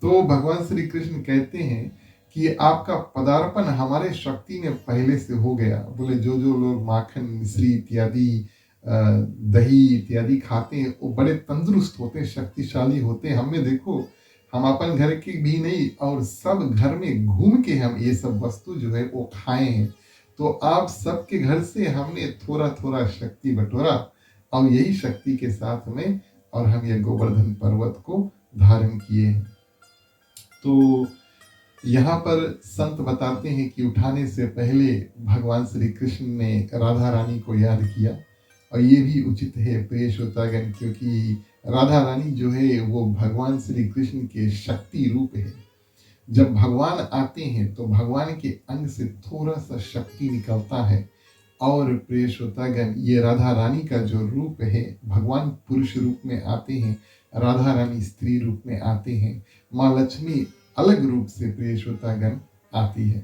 तो भगवान श्री कृष्ण कहते हैं कि आपका पदार्पण हमारे शक्ति में पहले से हो गया। बोले जो जो लोग माखन मिश्री इत्यादि दही इत्यादि खाते हैं वो बड़े तंदुरुस्त होते हैं, शक्तिशाली होते हैं। हमें देखो, हम अपन घर के भी नहीं और सब घर में घूम के हम ये सब वस्तु जो है वो खाए हैं। तो आप सबके घर से हमने थोड़ा थोड़ा शक्ति बटोरा और यही शक्ति के साथ में और हम ये गोवर्धन पर्वत को धारण किए हैं। तो यहाँ पर संत बताते हैं कि उठाने से पहले भगवान श्री कृष्ण ने राधा रानी को याद किया। और ये भी उचित है प्रिय श्रोतागण, क्योंकि राधा रानी जो है वो भगवान श्री कृष्ण के शक्ति रूप है। जब भगवान आते हैं तो भगवान के अंग से थोड़ा सा शक्ति निकलता है। और प्रिय श्रोतागण, ये राधा रानी का जो रूप है, भगवान पुरुष रूप में आते हैं, राधा रानी स्त्री रूप में आते हैं, माँ लक्ष्मी अलग रूप से प्रिय श्रोतागण आती है।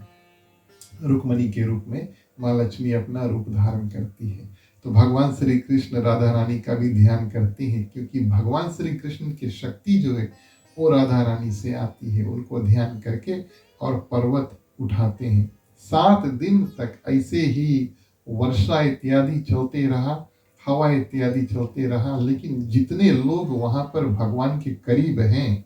रुक्मणी के रूप में माँ लक्ष्मी अपना रूप धारण करती है। तो भगवान श्री कृष्ण राधा रानी का भी ध्यान करते हैं, क्योंकि भगवान श्री कृष्ण की शक्ति जो है वो राधा रानी से आती है। उनको ध्यान करके और पर्वत उठाते हैं। 7 दिन तक ऐसे ही वर्षा इत्यादि चलते रहा, हवा इत्यादि चलते रहा, लेकिन जितने लोग वहां पर भगवान के करीब हैं,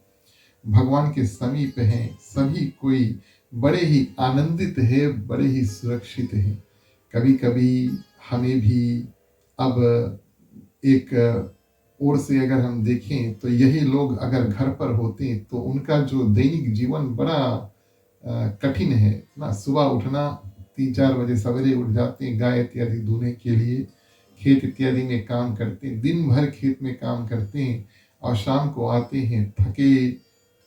भगवान के समीप हैं, सभी कोई बड़े ही आनंदित है, बड़े ही सुरक्षित है। कभी कभी हमें भी अब एक ओर से अगर हम देखें तो यही लोग अगर घर पर होते हैं तो उनका जो दैनिक जीवन बड़ा कठिन है ना। सुबह उठना, 3-4 बजे सवेरे उठ जाते हैं गाय इत्यादि दूधने के लिए, खेत इत्यादि में काम करते हैं, दिन भर खेत में काम करते हैं और शाम को आते हैं थके,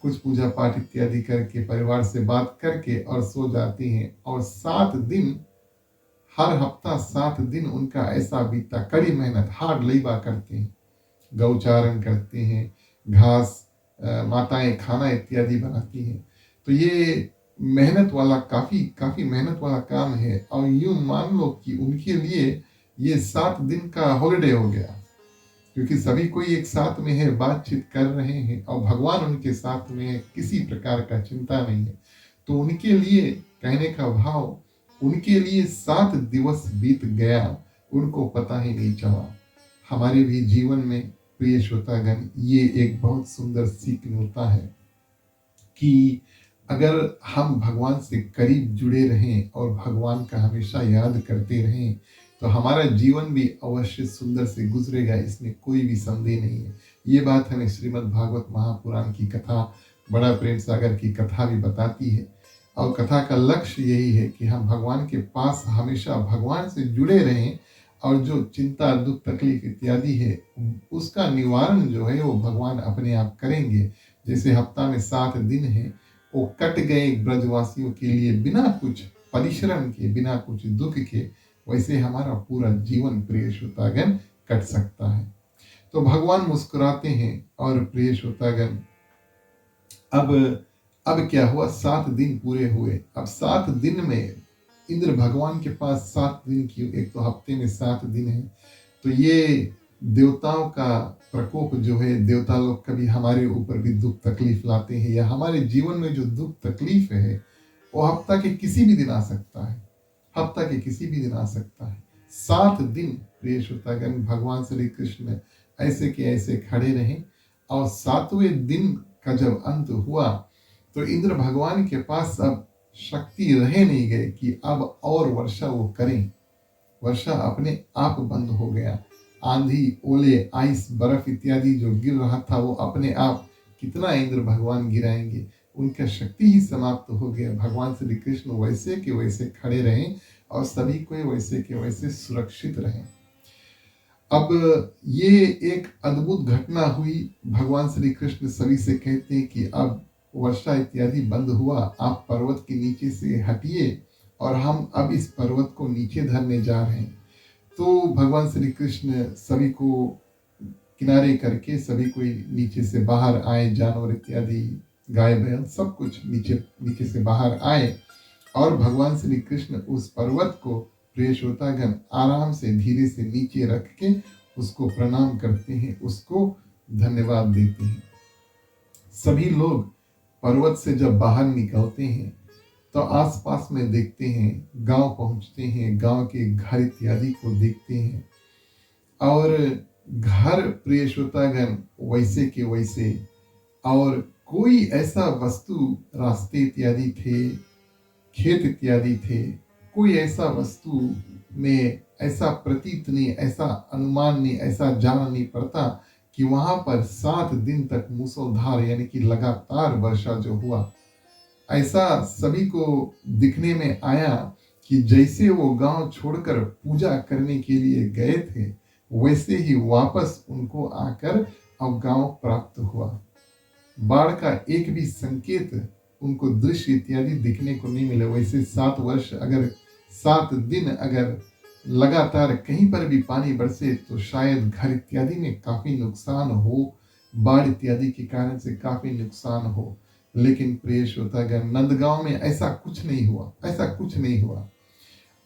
कुछ पूजा पाठ इत्यादि करके परिवार से बात करके और सो जाते हैं। और 7 दिन, हर हफ्ता 7 दिन उनका ऐसा बीतता, कड़ी मेहनत, हार्ड लेबा करते हैं, गौचारण करते हैं, घास माताएं खाना इत्यादि बनाती हैं। तो ये मेहनत वाला काफी मेहनत वाला काम है। और यूं मान लो कि उनके लिए ये 7 दिन का हॉलिडे हो गया, क्योंकि सभी कोई एक साथ में है, बातचीत कर रहे हैं और भगवान उनके साथ में है, किसी प्रकार का चिंता नहीं है। तो उनके लिए कहने का भाव, उनके लिए 7 दिवस बीत गया, उनको पता ही नहीं चला। हमारे भी जीवन में प्रिय श्रोतागण ये एक बहुत सुंदर सीख मिलता है कि अगर हम भगवान से करीब जुड़े रहें और भगवान का हमेशा याद करते रहें तो हमारा जीवन भी अवश्य सुंदर से गुजरेगा, इसमें कोई भी संदेह नहीं है। ये बात हमें श्रीमद् भागवत महापुराण की कथा, बड़ा प्रेम सागर की कथा भी बताती है। और कथा का लक्ष्य यही है कि हम भगवान के पास हमेशा भगवान से जुड़े रहें और जो चिंता दुख तकलीफ इत्यादि है उसका निवारण जो है वो भगवान अपने आप करेंगे। जैसे हफ्ता में 7 दिन है वो कट गए ब्रजवासियों के लिए बिना कुछ परिश्रम के, बिना कुछ दुख के, वैसे हमारा पूरा जीवन प्रिय श्रोतागण कट सकता है। तो भगवान मुस्कुराते हैं। और प्रिय श्रोतागण अब क्या हुआ, 7 दिन पूरे हुए। अब 7 दिन में इंद्र भगवान के पास 7 दिन की, एक तो हफ्ते में 7 दिन है, तो ये देवताओं का प्रकोप जो है, देवता लोग कभी हमारे ऊपर भी दुख तकलीफ लाते हैं, या हमारे जीवन में जो दुख तकलीफ है वो हफ्ता के किसी भी दिन आ सकता है, हफ्ता के किसी भी दिन आ सकता है। 7 दिन प्रिय श्रोतागण भगवान श्री कृष्ण ऐसे के ऐसे खड़े रहे। और 7वें दिन का जब अंत हुआ तो इंद्र भगवान के पास अब शक्ति रहे नहीं गए कि अब और वर्षा वो करें। वर्षा अपने आप बंद हो गया। आंधी, ओले, आइस, बर्फ इत्यादि जो गिर रहा था वो अपने आप कितना इंद्र भगवान गिराएंगे, उनका शक्ति ही समाप्त हो गया। भगवान श्री कृष्ण वैसे के वैसे खड़े रहें और सभी को वैसे के वैसे सुरक्षित रहें। अब ये एक अद्भुत घटना हुई। भगवान श्री कृष्ण सभी से कहते हैं कि अब वर्षा इत्यादि बंद हुआ, आप पर्वत के नीचे से हटिए और हम अब इस पर्वत को नीचे धरने जा रहे हैं। तो भगवान श्री कृष्ण सभी को किनारे करके सभी कोई नीचे से बाहर आए, जानवर इत्यादि, गाय बैल सब कुछ नीचे नीचे से बाहर आए और भगवान श्री कृष्ण उस पर्वत को प्रिय श्रोतागण आराम से धीरे से नीचे रख के उसको प्रणाम करते हैं, उसको धन्यवाद देते हैं। सभी लोग पर्वत से जब बाहर निकलते हैं तो आसपास में देखते हैं, गांव पहुंचते हैं, गांव के घर इत्यादि को देखते हैं और घर प्रिय श्रोतागण वैसे के वैसे, और कोई ऐसा वस्तु, रास्ते इत्यादि थे, खेत इत्यादि थे, कोई ऐसा वस्तु में ऐसा प्रतीत नहीं, ऐसा अनुमान नहीं, ऐसा जान नहीं पड़ता कि वहां पर 7 दिन तक मूसलधार यानी कि लगातार वर्षा जो हुआ, ऐसा सभी को दिखने में आया कि जैसे वो गांव छोड़कर पूजा करने के लिए गए थे वैसे ही वापस उनको आकर अब गांव प्राप्त हुआ। बाढ़ का एक भी संकेत उनको दृश्य इत्यादि दिखने को नहीं मिले। वैसे 7 वर्ष अगर 7 दिन अगर लगातार कहीं पर भी पानी बरसे तो शायद घर इत्यादि में काफी नुकसान हो, बाढ़ इत्यादि के कारण से काफी नुकसान हो, लेकिन प्रिय श्रोतागण नंदगांव में ऐसा कुछ नहीं हुआ, ऐसा कुछ नहीं हुआ।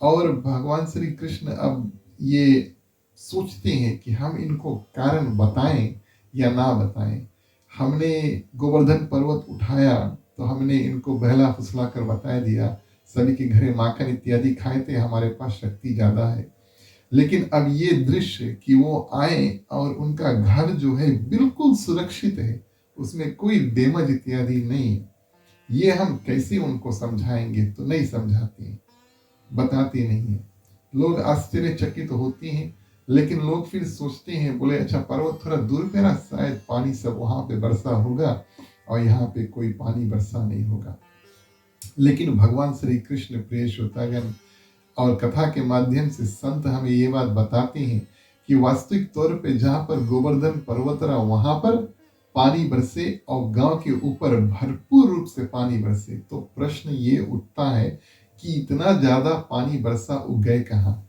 और भगवान श्री कृष्ण अब ये सोचते हैं कि हम इनको कारण बताएं या ना बताएं। हमने गोवर्धन पर्वत उठाया तो हमने इनको बहला फुसला कर बता दिया, सभी के घरे माखन इत्यादि खाए थे, हमारे पास शक्ति ज्यादा है। लेकिन अब ये दृश्य कि वो आए और उनका घर जो है बिल्कुल सुरक्षित है, उसमें कोई डैमेज इत्यादि नहीं है, ये हम कैसे उनको समझाएंगे? तो नहीं समझाते, बताते नहीं है। लोग आश्चर्यचकित होते हैं, लेकिन लोग फिर सोचते हैं, बोले अच्छा पर्वत थोड़ा दूर पे ना, शायद पानी सब वहां पे बरसा होगा और यहाँ पे कोई पानी बरसा नहीं होगा। लेकिन भगवान श्री कृष्ण प्रिय श्रोतागण और कथा के माध्यम से संत हमें ये बात बताते हैं कि वास्तविक तौर पे जहाँ पर गोवर्धन पर्वत रहा वहां पर पानी बरसे और गांव के ऊपर भरपूर रूप से पानी बरसे, तो प्रश्न ये उठता है कि इतना ज्यादा पानी बरसा वो गए कहाँ?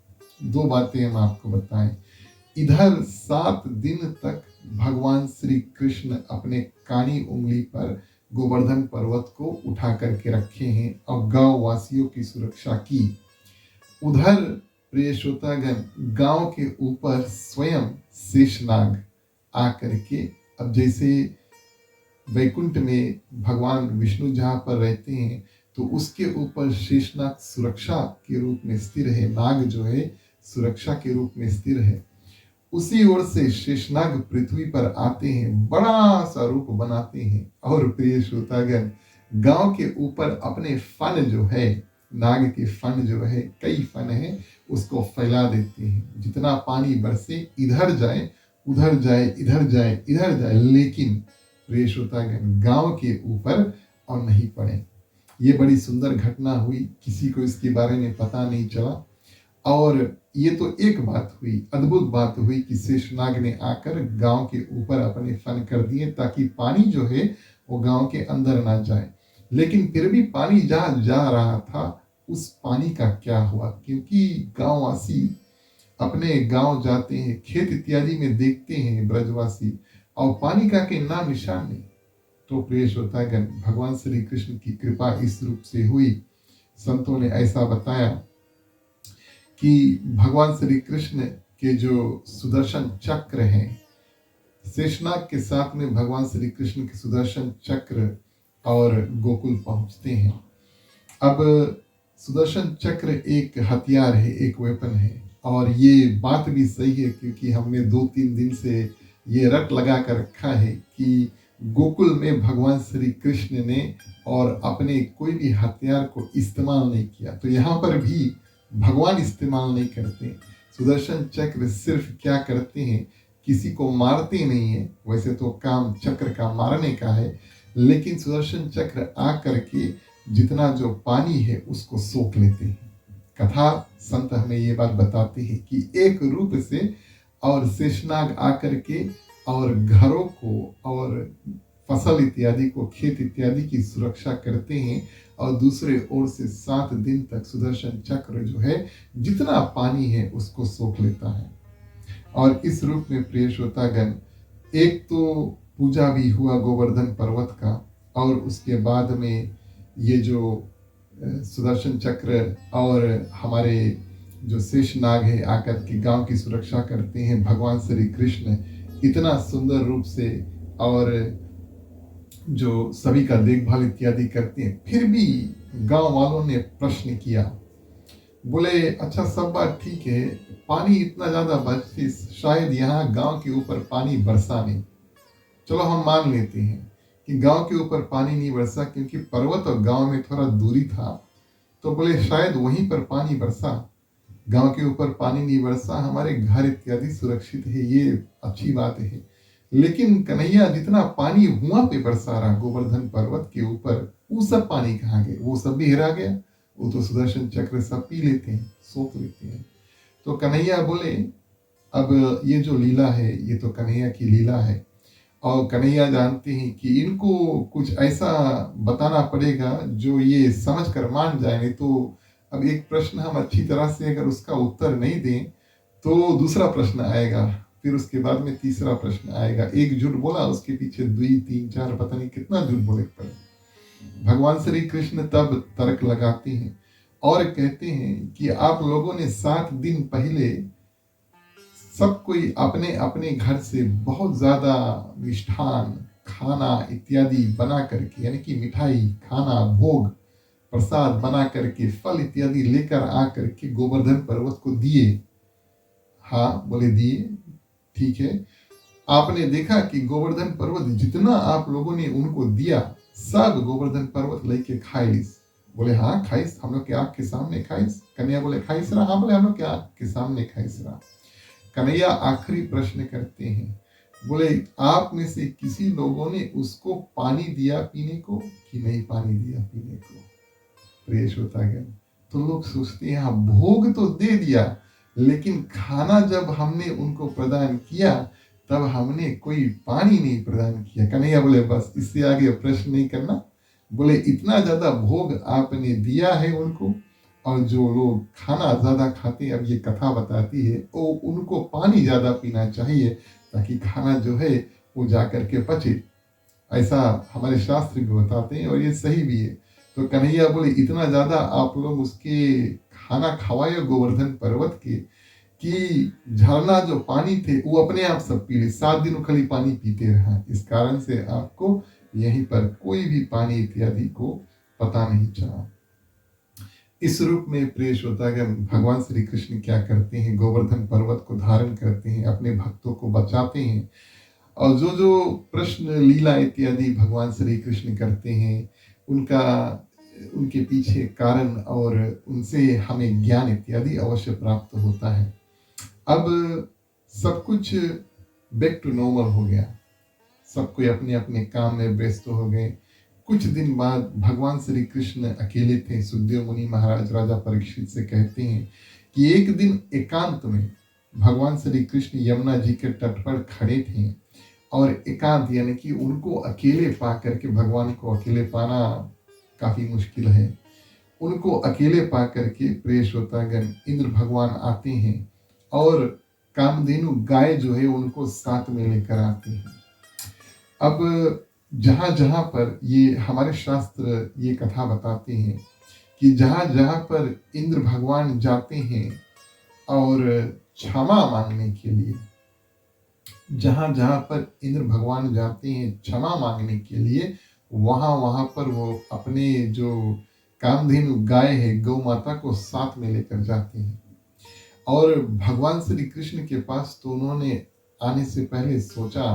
2 बातें हम आपको बताएं। इधर 7 दिन तक भगवान श्री कृष्ण अपने कानी उंगली पर गोवर्धन पर्वत को उठा करके रखे हैं और गांव वासियों की सुरक्षा की। उधर प्रिय श्रोतागण गांव के ऊपर स्वयं शेषनाग आकर के, अब जैसे वैकुंठ में भगवान विष्णु जहाँ पर रहते हैं तो उसके ऊपर शेषनाग सुरक्षा के रूप में स्थिर है, नाग जो है सुरक्षा के रूप में स्थिर है। उसी ओर से शेषनाग पृथ्वी पर आते हैं, बड़ा सा रूप बनाते हैं और प्रिय श्रोतागण गांव के ऊपर अपने फन जो है, नाग के फन जो है, कई फन है, उसको फैला देते हैं। जितना पानी बरसे इधर जाए उधर जाए, इधर जाए इधर जाए, लेकिन प्रिय श्रोतागण गांव के ऊपर और नहीं पड़े। ये बड़ी सुंदर घटना हुई, किसी को इसके बारे में पता नहीं चला। और ये तो एक बात हुई, अद्भुत बात हुई कि शेषनाग ने आकर गांव के ऊपर अपने फन कर दिए ताकि पानी जो है वो गांव के अंदर ना जाए। लेकिन फिर भी पानी जहाँ जा रहा था उस पानी का क्या हुआ? क्योंकि गांववासी अपने गांव जाते हैं, खेत इत्यादि में देखते हैं ब्रजवासी, और पानी का के नाम निशान नहीं। तो प्रिय श्रोतागण भगवान श्री कृष्ण की कृपा इस रूप से हुई, संतों ने ऐसा बताया कि भगवान श्री कृष्ण के जो सुदर्शन चक्र हैं, शेषनाग के साथ में भगवान श्री कृष्ण के सुदर्शन चक्र और गोकुल पहुंचते हैं। अब सुदर्शन चक्र एक हथियार है, एक वेपन है, और ये बात भी सही है क्योंकि हमने 2-3 दिन से ये रट लगा कर रखा है कि गोकुल में भगवान श्री कृष्ण ने और अपने कोई भी हथियार को इस्तेमाल नहीं किया, तो यहाँ पर भी भगवान इस्तेमाल नहीं करते। सुदर्शन चक्र सिर्फ क्या करते हैं, किसी को मारते नहीं है, वैसे तो काम चक्र का मारने का है, लेकिन सुदर्शन चक्र आ करके जितना जो पानी है उसको सोख लेते हैं। कथा संत हमें ये बात बताते हैं कि एक रूप से और शेषनाग आकर के और घरों को और फसल इत्यादि को, खेत इत्यादि की सुरक्षा करते हैं। और दूसरे ओर से 7 दिन तक सुदर्शन चक्र जो है जितना पानी है उसको सोख लेता है। और इस रूप में प्रिय श्रोतागण, एक तो पूजा भी हुआ गोवर्धन पर्वत का, और उसके बाद में ये जो सुदर्शन चक्र और हमारे जो शेषनाग है आकर के गांव की सुरक्षा करते हैं, भगवान श्री कृष्ण इतना सुंदर रूप से और जो सभी का देखभाल इत्यादि करते हैं। फिर भी गांव वालों ने प्रश्न किया, बोले अच्छा सब बात ठीक है, पानी इतना ज्यादा बरसे, शायद यहाँ गांव के ऊपर पानी बरसा नहीं। चलो हम मान लेते हैं कि गांव के ऊपर पानी नहीं बरसा क्योंकि पर्वत और गांव में थोड़ा दूरी था, तो बोले शायद वहीं पर पानी बरसा। गांव के ऊपर पानी नहीं बरसा, हमारे घर इत्यादि सुरक्षित है, ये अच्छी बात है। लेकिन कन्हैया जितना पानी हुआ पे बरसा रहा गोवर्धन पर्वत के ऊपर, वो सब पानी कहाँ गए? वो सब भी हेरा गया। वो तो सुदर्शन चक्र सब पी लेते हैं, सोख लेते हैं। तो कन्हैया बोले अब ये जो लीला है ये तो कन्हैया की लीला है, और कन्हैया जानते हैं कि इनको कुछ ऐसा बताना पड़ेगा जो ये समझ कर मान जाए। नहीं तो अब एक प्रश्न हम अच्छी तरह से अगर उसका उत्तर नहीं दें तो दूसरा प्रश्न आएगा, फिर उसके बाद में तीसरा प्रश्न आएगा। एक झूठ बोला, उसके पीछे 2 3 4 पता नहीं कितना झूठ बोले पड़े। भगवान श्री कृष्ण तब तर्क लगाते हैं और कहते हैं कि आप लोगों ने 7 दिन पहले सब कोई अपने अपने घर से बहुत ज्यादा मिष्ठान, खाना इत्यादि बना करके, यानी कि मिठाई, खाना, भोग, प्रसाद बना करके, फल इत्यादि लेकर आ करके गोवर्धन पर्वत को दिए। हाँ बोले दिए, ठीक है। आपने देखा कि गोवर्धन पर्वत जितना आप लोगों ने उनको दिया, सब गोवर्धन पर्वत लेके खाइस। बोले हाँ खाइस, हम लोग के आंख के सामने खाइस। कन्हैया बोले खाइस रहा? हाँ बोले हम लोग के आंख के सामने खाइस रहा। कन्हैया आखिरी प्रश्न करते हैं, बोले आप में से किसी लोगों ने उसको पानी दिया पीने को कि नहीं पानी दिया पीने को? प्रिय श्रोतागण, तो लोग सोचते हैं हाँ भोग तो दे दिया, लेकिन खाना जब हमने उनको प्रदान किया तब हमने कोई पानी नहीं प्रदान किया। कन्हैया बोले बस इससे आगे प्रश्न नहीं करना। बोले इतना ज्यादा भोग आपने दिया है उनको, और जो लोग खाना ज्यादा खाते हैं, अब ये कथा बताती है, वो उनको पानी ज्यादा पीना चाहिए ताकि खाना जो है वो जाकर के पचे। ऐसा हमारे शास्त्र भी बताते हैं और ये सही भी है। तो कन्हैया बोले इतना ज्यादा आप लोग उसके खाना खवाए गोवर्धन पर्वत के कि झरना जो पानी थे वो अपने आप सब पी ले। 7 दिन खाली पानी पीते रहा, इस कारण से आपको यहीं पर कोई भी पानी इत्यादि को पता नहीं चला। इस रूप में प्रिय श्रोतागण, भगवान श्री कृष्ण क्या करते हैं, गोवर्धन पर्वत को धारण करते हैं, अपने भक्तों को बचाते हैं। और जो जो प्रश्न लीला इत्यादि भगवान श्री कृष्ण करते हैं, उनके पीछे कारण और उनसे हमें ज्ञान इत्यादि अवश्य प्राप्त होता है। अब सब कुछ बैक टू नॉर्मल हो गया, सब कोई अपने अपने काम में व्यस्त हो गए। कुछ दिन बाद भगवान श्री कृष्ण अकेले थे। सुखदेव मुनि महाराज राजा परीक्षित से कहते हैं कि एक दिन एकांत में भगवान श्री कृष्ण यमुना जी के तट पर खड़े थे, और एकांत यानी कि उनको अकेले पा करके, भगवान को अकेले पाना काफी मुश्किल है, उनको अकेले पा करके प्रिय श्रोतागण इंद्र भगवान आते हैं और कामधेनु गाय जो है उनको साथ में लेकर आते हैं। अब जहां जहां पर ये हमारे शास्त्र ये कथा बताते हैं कि जहां जहां पर इंद्र भगवान जाते हैं और क्षमा मांगने के लिए, जहां जहां पर इंद्र भगवान जाते हैं क्षमा मांगने के लिए, वहां वहां पर वो अपने जो कामधेनु गाय है, गौ माता को साथ में लेकर जाते हैं। और भगवान श्री कृष्ण के पास तो उन्होंने आने से पहले सोचा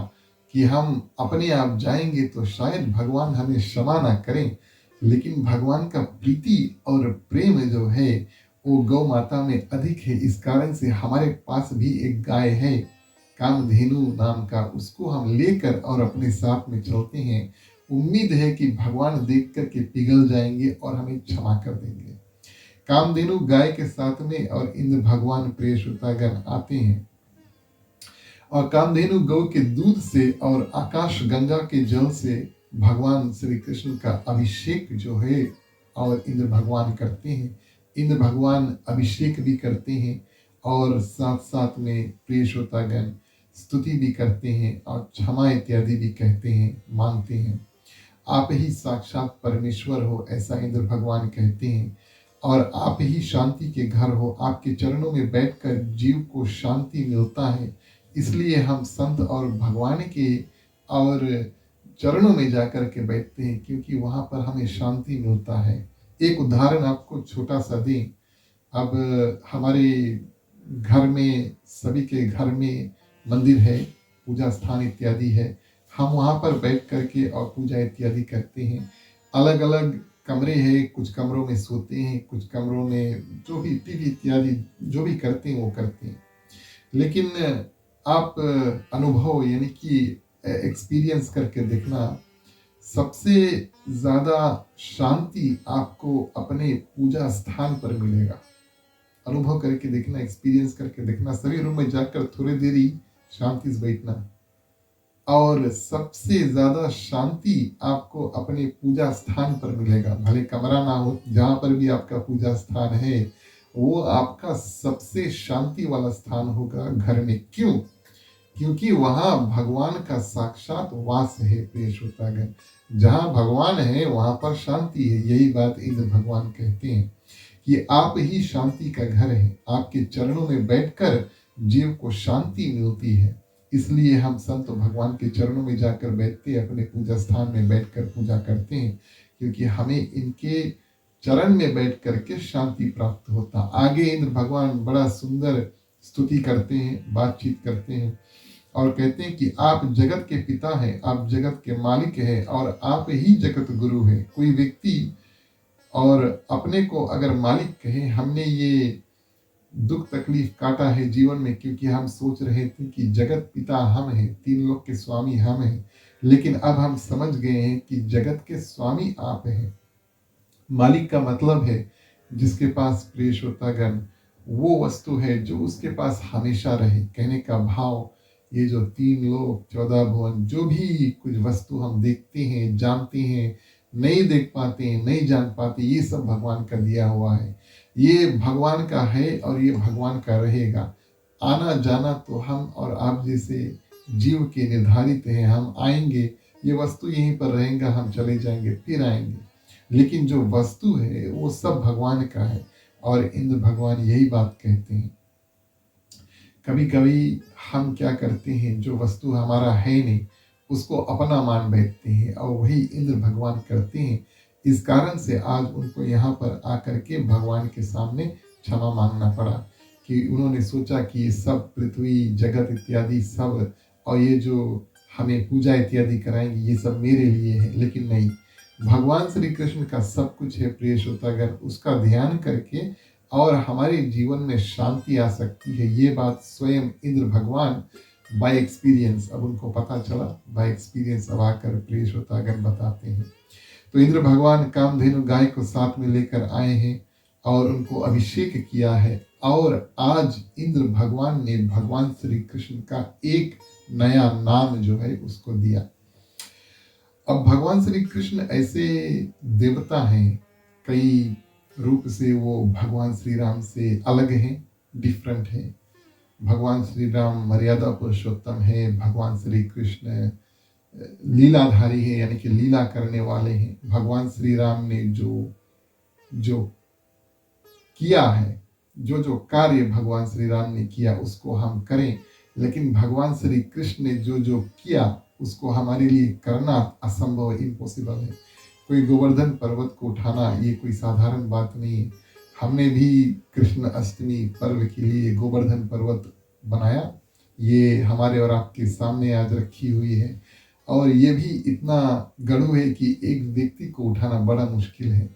कि हम अपने आप जाएंगे तो शायद भगवान हमें क्षमा ना करें, लेकिन भगवान का प्रीति और प्रेम जो है वो गौ माता में अधिक है। इस कारण से हमारे पास भी एक गाय है कामधेनु नाम का, उसको हम लेकर और अपने साथ में चलते हैं। उम्मीद है कि भगवान देख कर के पिघल जाएंगे और हमें क्षमा कर देंगे। कामधेनु गाय के साथ में और इंद्र भगवान प्रिय श्रोतागण आते हैं और कामधेनु गौ के दूध से और आकाश गंगा के जल से भगवान श्री कृष्ण का अभिषेक जो है और इंद्र भगवान करते हैं। इंद्र भगवान अभिषेक भी करते हैं और साथ साथ में प्रिय श्रोतागण स्तुति भी करते हैं और क्षमा इत्यादि भी कहते हैं, मांगते हैं। आप ही साक्षात परमेश्वर हो, ऐसा इंद्र भगवान कहते हैं, और आप ही शांति के घर हो। आपके चरणों में बैठकर जीव को शांति मिलता है। इसलिए हम संत और भगवान के और चरणों में जाकर के बैठते हैं, क्योंकि वहां पर हमें शांति मिलता है। एक उदाहरण आपको छोटा सा दें। अब हमारे घर में, सभी के घर में मंदिर है, पूजा स्थान इत्यादि है। हम वहां पर बैठ करके और पूजा इत्यादि करते हैं। अलग अलग कमरे हैं, कुछ कमरों में सोते हैं, कुछ कमरों में जो भी टीवी इत्यादि जो भी करते हैं वो करते हैं। लेकिन आप अनुभव यानी कि एक्सपीरियंस करके देखना, सबसे ज्यादा शांति आपको अपने पूजा स्थान पर मिलेगा। अनुभव करके देखना, एक्सपीरियंस करके देखना। सभी रूम में जाकर थोड़ी देर ही शांति से बैठना, और सबसे ज्यादा शांति आपको अपने पूजा स्थान पर मिलेगा। भले कमरा ना हो, जहां पर भी आपका पूजा स्थान है वो आपका सबसे शांति वाला स्थान होगा घर में। क्यों? क्योंकि वहां भगवान का साक्षात वास है। प्रिय श्रोतागण, जहां भगवान है वहां पर शांति है। यही बात इंद्र भगवान कहते हैं कि आप ही शांति का घर है। आपके चरणों में बैठकर जीव को शांति मिलती है। इसलिए हम संत भगवान के चरणों में जाकर बैठते हैं, अपने पूजा स्थान में बैठकर पूजा करते हैं, क्योंकि हमें इनके चरण में बैठ करके शांति प्राप्त होता। आगे इंद्र भगवान बड़ा सुंदर स्तुति करते हैं, बातचीत करते हैं और कहते हैं कि आप जगत के पिता हैं, आप जगत के मालिक हैं और आप ही जगत गुरु हैं। कोई व्यक्ति और अपने को अगर मालिक कहे, हमने ये दुख तकलीफ काटा है जीवन में, क्योंकि हम सोच रहे थे कि जगत पिता हम हैं, तीन लोक के स्वामी हम हैं। लेकिन अब हम समझ गए हैं कि जगत के स्वामी आप हैं। मालिक का मतलब है जिसके पास, प्रिय श्रोतागण, वो वस्तु है जो उसके पास हमेशा रहे। कहने का भाव, ये जो तीन लोक 14 भुवन, जो भी कुछ वस्तु हम देखते हैं, जानते हैं, नहीं देख पाते हैं, नहीं जान पाते, ये सब भगवान का दिया हुआ है। ये भगवान का है और ये भगवान का रहेगा। आना जाना तो हम और आप जैसे जीव के निर्धारित है। हम आएंगे, ये वस्तु यहीं पर रहेगा, हम चले जाएंगे, फिर आएंगे। लेकिन जो वस्तु है वो सब भगवान का है, और इंद्र भगवान यही बात कहते हैं। कभी कभी हम क्या करते हैं, जो वस्तु हमारा है नहीं उसको अपना मान बैठते हैं, और वही इंद्र भगवान करते हैं। इस कारण से आज उनको यहाँ पर आकर के भगवान के सामने क्षमा मांगना पड़ा, कि उन्होंने सोचा कि ये सब पृथ्वी जगत इत्यादि सब, और ये जो हमें पूजा इत्यादि कराएंगे, ये सब मेरे लिए है। लेकिन नहीं, भगवान श्री कृष्ण का सब कुछ है। प्रिय श्रोतागण, उसका ध्यान करके और हमारे जीवन में शांति आ सकती है। ये बात स्वयं इंद्र भगवान बाय एक्सपीरियंस, अब उनको पता चला, बाय एक्सपीरियंस अब आकर प्रिय श्रोतागण बताते हैं। तो इंद्र भगवान कामधेनु गाय को साथ में लेकर आए हैं और उनको अभिषेक किया है, और आज इंद्र भगवान ने भगवान श्री कृष्ण का एक नया नाम जो है उसको दिया। अब भगवान श्री कृष्ण ऐसे देवता हैं, कई रूप से वो भगवान श्री राम से अलग हैं, डिफरेंट हैं। भगवान श्री राम मर्यादा पुरुषोत्तम है, भगवान श्री कृष्ण लीलाधारी है, यानी कि लीला करने वाले हैं। भगवान श्री राम ने जो जो किया है, जो जो कार्य भगवान श्री राम ने किया उसको हम करें, लेकिन भगवान श्री कृष्ण ने जो जो किया उसको हमारे लिए करना असंभव, इम्पॉसिबल है। कोई गोवर्धन पर्वत को उठाना ये कोई साधारण बात नहीं है। हमने भी कृष्ण अष्टमी पर्व के लिए गोवर्धन पर्वत बनाया, ये हमारे और आपके सामने आज रखी हुई है, और ये भी इतना गढ़ू है कि एक व्यक्ति को उठाना बड़ा मुश्किल है।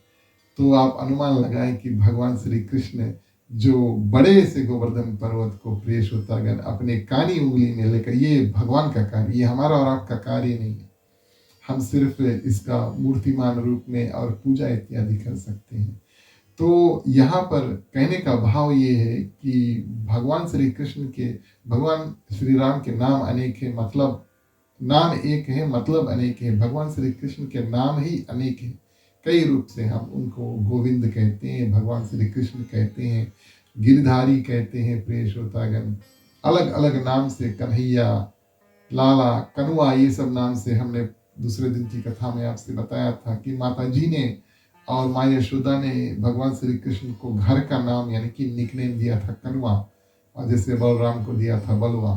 तो आप अनुमान लगाएं कि भगवान श्री कृष्ण जो बड़े से गोवर्धन पर्वत को, प्रिय श्रोतागण, अपने कानी उंगली में लेकर, ये भगवान का कार्य, ये हमारा और आपका कार्य नहीं है। हम सिर्फ इसका मूर्तिमान रूप में और पूजा इत्यादि कर सकते हैं। तो यहाँ पर कहने का भाव ये है कि भगवान श्री राम के नाम अनेक है, मतलब नाम एक है, मतलब अनेक है। भगवान श्री कृष्ण के नाम ही अनेक है, कई रूप से हम उनको गोविंद कहते हैं, भगवान श्री कृष्ण कहते हैं, गिरधारी कहते हैं। प्रिय श्रोतागण, अलग अलग नाम से कन्हैया, लाला, कनुआ, ये सब नाम से हमने दूसरे दिन की कथा में आपसे बताया था कि माता जी ने और माँ यशोदा ने भगवान श्री कृष्ण को घर का नाम यानी कि निकनेम दिया था कनुआ, और जैसे बलराम को दिया था बलवा।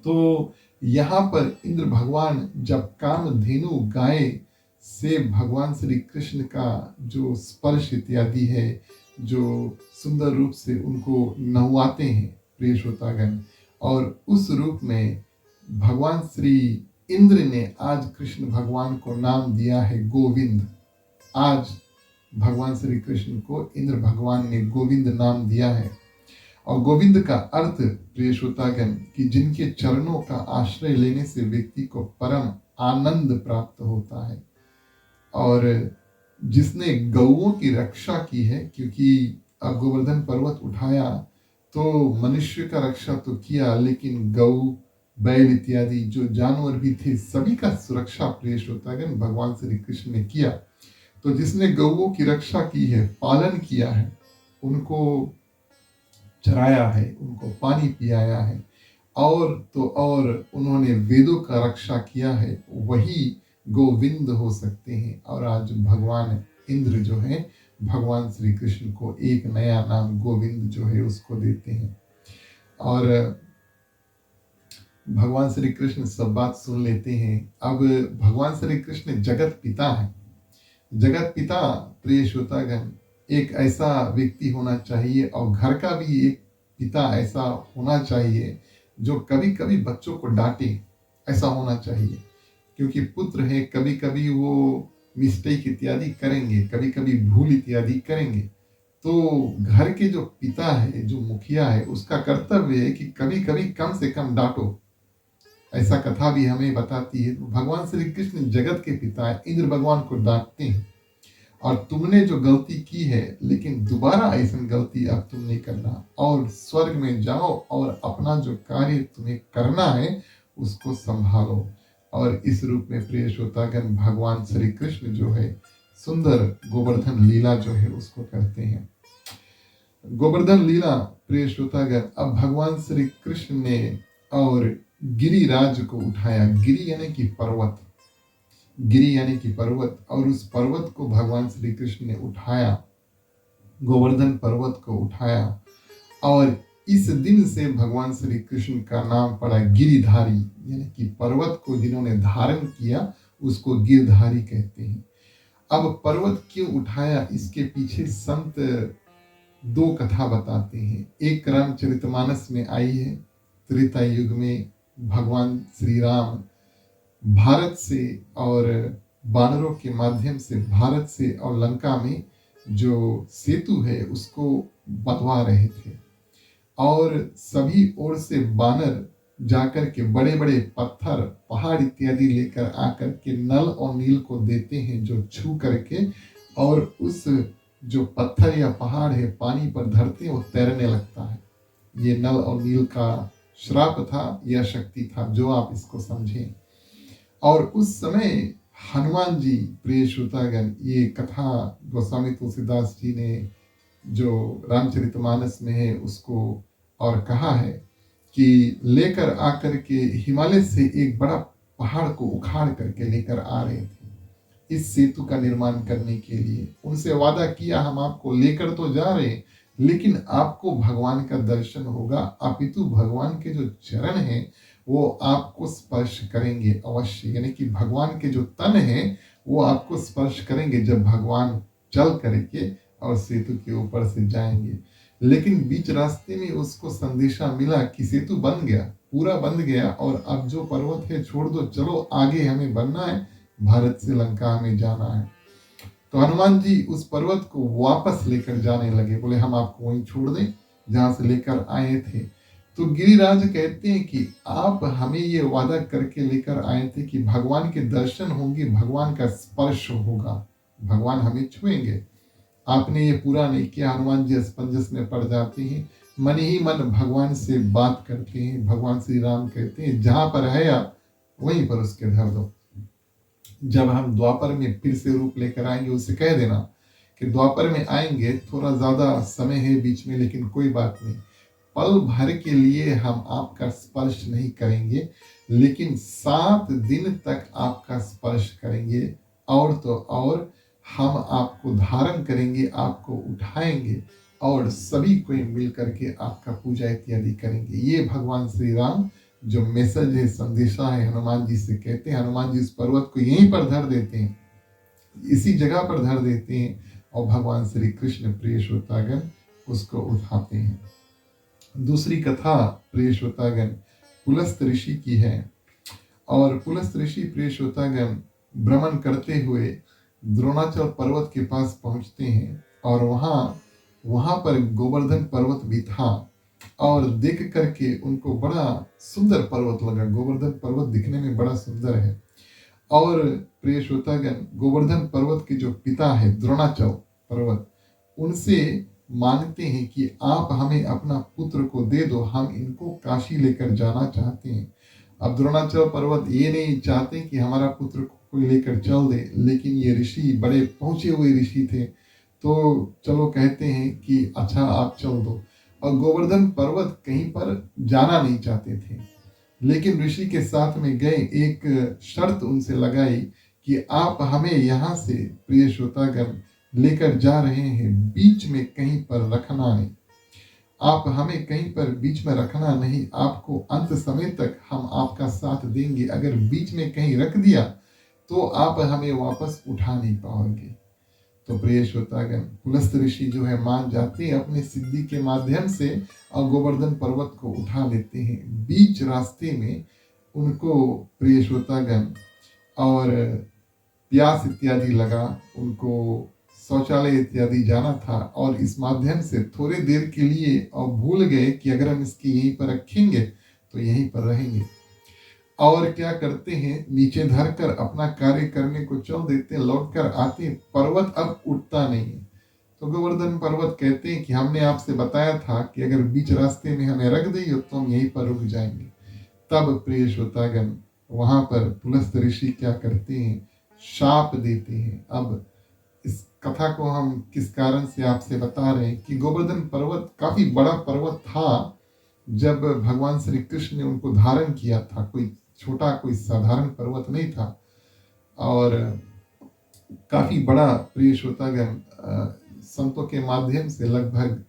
तो यहाँ पर इंद्र भगवान जब कामधेनु गाय से भगवान श्री कृष्ण का जो स्पर्श इत्यादि है, जो सुंदर रूप से उनको नहवाते हैं प्रिय श्रोतागण, और उस रूप में भगवान श्री इंद्र ने आज कृष्ण भगवान को नाम दिया है गोविंद। आज भगवान श्री कृष्ण को इंद्र भगवान ने गोविंद नाम दिया है। और गोविंद का अर्थ प्रिय श्रोतागण कि जिनके चरणों का आश्रय लेने से व्यक्ति को परम आनंद प्राप्त होता है, और जिसने गौओं की रक्षा की है, क्योंकि गोवर्धन पर्वत उठाया तो मनुष्य का रक्षा तो किया, लेकिन गौ, बैल इत्यादि जो जानवर भी थे सभी का सुरक्षा प्रिय श्रोतागण भगवान श्री कृष्ण ने किया। तो जिसने गौओं की रक्षा की है, पालन किया है, उनको चराया है, उनको पानी पियाया है, और तो और उन्होंने वेदों का रक्षा किया है, वही गोविंद हो सकते हैं। और आज भगवान इंद्र जो है भगवान श्री कृष्ण को एक नया नाम गोविंद जो है उसको देते हैं। और भगवान श्री कृष्ण सब बात सुन लेते हैं। अब भगवान श्री कृष्ण जगत पिता है। जगत पिता प्रिय श्रोतागण एक ऐसा व्यक्ति होना चाहिए, और घर का भी एक पिता ऐसा होना चाहिए जो कभी कभी बच्चों को डांटे, ऐसा होना चाहिए। क्योंकि पुत्र है, कभी कभी वो मिस्टेक इत्यादि करेंगे, कभी कभी भूल इत्यादि करेंगे। तो घर के जो पिता है, जो मुखिया है, उसका कर्तव्य है कि कभी कभी कम से कम डांटो। ऐसा कथा भी हमें बताती है। भगवान श्री कृष्ण जगत के पिता है, इंद्र भगवान को डांटते हैं, और तुमने जो गलती की है, लेकिन दोबारा ऐसी गलती अब तुम नहीं करना, और स्वर्ग में जाओ और अपना जो कार्य तुम्हें करना है उसको संभालो। और इस रूप में प्रिय श्रोतागण भगवान श्री कृष्ण जो है सुंदर गोवर्धन लीला जो है उसको करते हैं। गोवर्धन लीला प्रिय श्रोतागण, अब भगवान श्री कृष्ण ने और गिरिराज को उठाया। गिरि यानी कि पर्वत, गिरि यानी कि पर्वत, और उस पर्वत को भगवान श्री कृष्ण ने उठाया, गोवर्धन पर्वत को उठाया। और इस दिन से भगवान श्री कृष्ण का नाम पड़ा गिरिधारी, यानी कि पर्वत को जिन्होंने धारण किया उसको गिरधारी कहते हैं। अब पर्वत क्यों उठाया, इसके पीछे संत दो कथा बताते हैं। एक रामचरितमानस में आई है, त्रेता युग में भगवान श्री राम भारत से और बानरों के माध्यम से भारत से और लंका में जो सेतु है उसको बंधवा रहे थे, और सभी ओर से बानर जाकर के बड़े बड़े पत्थर, पहाड़ इत्यादि लेकर आकर के नल और नील को देते हैं, जो छू करके और उस जो पत्थर या पहाड़ है पानी पर धरते वो तैरने लगता है। ये नल और नील का श्राप था या शक्ति था, जो आप इसको समझें। और उस समय हनुमान जी, प्रिय श्रोतागण, ये कथा गोस्वामी तुलसीदास जी ने जो रामचरितमानस में है उसको और कहा है कि लेकर आकर के हिमालय से एक बड़ा पहाड़ को उखाड़ करके लेकर आ रहे थे इस सेतु का निर्माण करने के लिए। उनसे वादा किया, हम आपको लेकर तो जा रहे हैं, लेकिन आपको भगवान का दर्शन होगा, अपितु भगवान के जो चरण हैं वो आपको स्पर्श करेंगे अवश्य, यानी कि भगवान के जो तन है वो आपको स्पर्श करेंगे जब भगवान चल करके और सेतु के ऊपर से जाएंगे। लेकिन बीच रास्ते में उसको संदेशा मिला कि सेतु बन गया, पूरा बन गया, और अब जो पर्वत है छोड़ दो, चलो आगे हमें बनना है, भारत से लंका हमें जाना है। तो हनुमान जी उस पर्वत को वापस लेकर जाने लगे, बोले हम आपको वहीं छोड़ दें जहां से लेकर आए थे। तो गिरिराज कहते हैं कि आप हमें ये वादा करके लेकर आए थे कि भगवान के दर्शन होंगे, भगवान का स्पर्श होगा, भगवान हमें छुएंगे, आपने ये पूरा नहीं किया, हनुमान जी असमंजस में पड़ जाते हैं। मन ही मन भगवान से बात करते हैं। भगवान श्री राम कहते हैं जहां पर है आप वहीं पर उसके धर दो। जब हम द्वापर में फिर से रूप लेकर आएंगे, उसे कह देना कि द्वापर में आएंगे, थोड़ा ज्यादा समय है बीच में, लेकिन कोई बात नहीं, पल भर के लिए हम आपका स्पर्श नहीं करेंगे, लेकिन 7 दिन तक आपका स्पर्श करेंगे। और तो और हम आपको धारण करेंगे, आपको उठाएंगे और सभी को मिल करके आपका पूजा इत्यादि करेंगे। ये भगवान श्री राम जो मैसेज है, संदेशा है, हनुमान जी से कहते हैं। हनुमान जी इस पर्वत को यहीं पर धर देते हैं, इसी जगह पर धर देते हैं, और भगवान श्री कृष्ण प्रिय श्रोतागण उसको उठाते हैं। दूसरी कथा प्रिय श्रोतागण पुलस्त ऋषि की है। और पुलस्त ऋषि प्रिय श्रोतागण भ्रमण करते हुए द्रोणाचल पर्वत के पास पहुंचते हैं, और वहां पर गोवर्धन पर्वत भी था। और देख करके उनको बड़ा सुंदर पर्वत लगा। गोवर्धन पर्वत दिखने में बड़ा सुंदर है। और प्रिय श्रोतागण गोवर्धन पर्वत के जो पिता है द्रोणाचल पर्वत, उनसे मांगते हैं कि आप हमें अपना पुत्र को दे दो, हम इनको काशी लेकर जाना चाहते हैं। अब द्रोणाचल पर्वत ये नहीं चाहते कि हमारा पुत्र को कोई लेकर चल दे, लेकिन ये ऋषि बड़े पहुंचे हुए ऋषि थे, तो चलो कहते हैं कि अच्छा आप चल दो। और गोवर्धन पर्वत कहीं पर जाना नहीं चाहते थे, लेकिन ऋषि के साथ में गए। एक शर्त उनसे लगाई कि आप हमें यहाँ से प्रिय श्रोतागण लेकर जा रहे हैं, बीच में कहीं पर रखना नहीं, आप हमें कहीं पर बीच में रखना नहीं, आपको अंत समय तक हम आपका साथ देंगे। अगर बीच में कहीं रख दिया तो आप हमें वापस उठा नहीं पाओगे। तो प्रिय श्रोतागण पुलस्त ऋषि जो है मान जाते हैं अपने सिद्धि के माध्यम से, और गोवर्धन पर्वत को उठा लेते हैं। बीच रास्ते में उनको प्रिय श्रोतागण और प्यास इत्यादि लगा, उनको शौचालय इत्यादि जाना था, और इस माध्यम से थोड़े देर के लिए और भूल गए कि अगर हम इसकी यहीं पर रखेंगे तो यहीं पर रहेंगे। और क्या करते हैं, नीचे धर कर अपना कार्य करने को चल देते हैं। लौट कर आते हैं, पर्वत अब उठता नहीं है। तो गोवर्धन पर्वत कहते हैं कि हमने आपसे बताया था कि अगर बीच रास्ते में हमें रख दी तो हम यहीं पर रुक जाएंगे। तब प्रिय श्रोतागण वहां पर पुलस्त ऋषि क्या करते हैं, शाप देते हैं। अब इस कथा को हम किस कारण से आपसे बता रहे हैं कि गोवर्धन पर्वत काफी बड़ा पर्वत था। जब भगवान श्री कृष्ण ने उनको धारण किया था, कोई छोटा कोई साधारण पर्वत नहीं था, और काफी बड़ा प्रिय श्रोतागण संतों के माध्यम से लगभग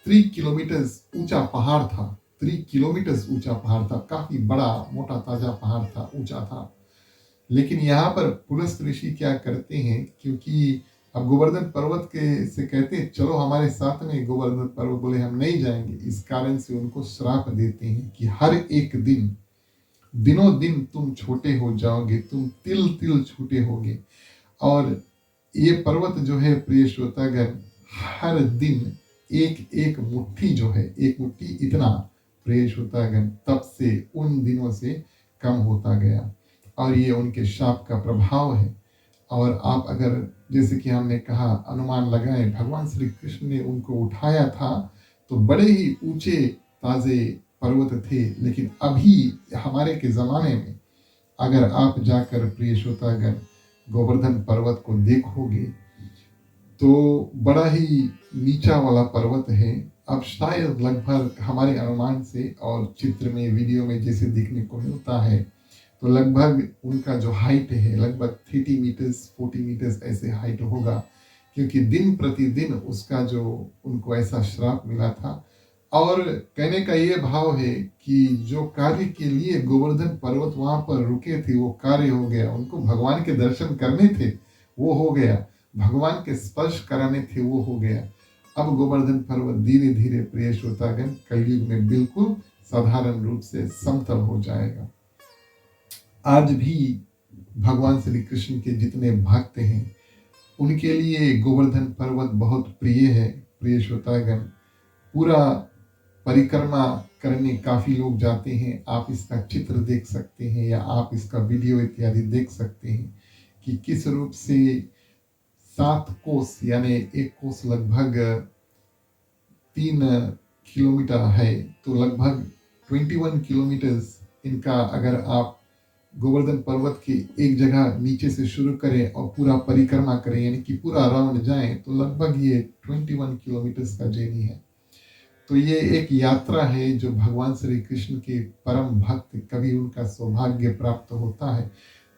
3 किलोमीटर ऊंचा पहाड़ था। 3 किलोमीटर ऊंचा पहाड़ था, काफी बड़ा मोटा ताजा पहाड़ था, ऊंचा था। लेकिन यहाँ पर पुलस्त ऋषि क्या करते हैं, क्योंकि अब गोवर्धन पर्वत के से कहते हैं चलो हमारे साथ में, गोवर्धन पर्वत बोले हम नहीं जाएंगे। इस कारण से उनको श्राप देते हैं कि हर एक दिन, दिनों दिन तुम छोटे हो जाओगे, तुम तिल तिल छोटे होगे। और ये पर्वत जो है प्रिय श्रोतागण हर दिन एक एक मुट्ठी जो है, एक मुट्ठी इतना प्रिय श्रोतागण तब से उन दिनों से कम होता गया। और ये उनके शाप का प्रभाव है। और आप अगर जैसे कि हमने कहा अनुमान लगाए, भगवान श्री कृष्ण ने उनको उठाया था तो बड़े ही ऊंचे ताजे पर्वत थे, लेकिन अभी हमारे के ज़माने में अगर आप जाकर प्रिय श्रोतागण गोवर्धन पर्वत को देखोगे तो बड़ा ही नीचा वाला पर्वत है। अब शायद लगभग हमारे अनुमान से और चित्र में वीडियो में जैसे दिखने को मिलता है, तो लगभग उनका जो हाइट है लगभग 30 मीटर्स 40 मीटर्स ऐसे हाइट होगा, क्योंकि दिन प्रतिदिन उसका जो उनको ऐसा श्राप मिला था। और कहने का ये भाव है कि जो कार्य के लिए गोवर्धन पर्वत वहां पर रुके थे वो कार्य हो गया। उनको भगवान के दर्शन करने थे वो हो गया, भगवान के स्पर्श कराने थे वो हो गया। अब गोवर्धन पर्वत धीरे धीरे प्रिय श्रोतागण कलयुग में बिल्कुल साधारण रूप से समतल हो जाएगा। आज भी भगवान श्री कृष्ण के जितने भक्त हैं उनके लिए गोवर्धन पर्वत बहुत प्रिय है। प्रिय श्रोतागण पूरा परिक्रमा करने काफी लोग जाते हैं। आप इसका चित्र देख सकते हैं या आप इसका वीडियो इत्यादि देख सकते हैं कि किस रूप से 7 कोस यानी एक कोस लगभग 3 किलोमीटर है, तो लगभग 21 किलोमीटर्स इनका अगर आप गोवर्धन पर्वत की एक जगह नीचे से शुरू करें और पूरा परिक्रमा करें यानी कि पूरा राउंड जाएं, तो लगभग ये 21 किलोमीटर्स का जर्नी है। तो ये एक यात्रा है जो भगवान श्री कृष्ण के परम भक्त कभी उनका सौभाग्य प्राप्त होता है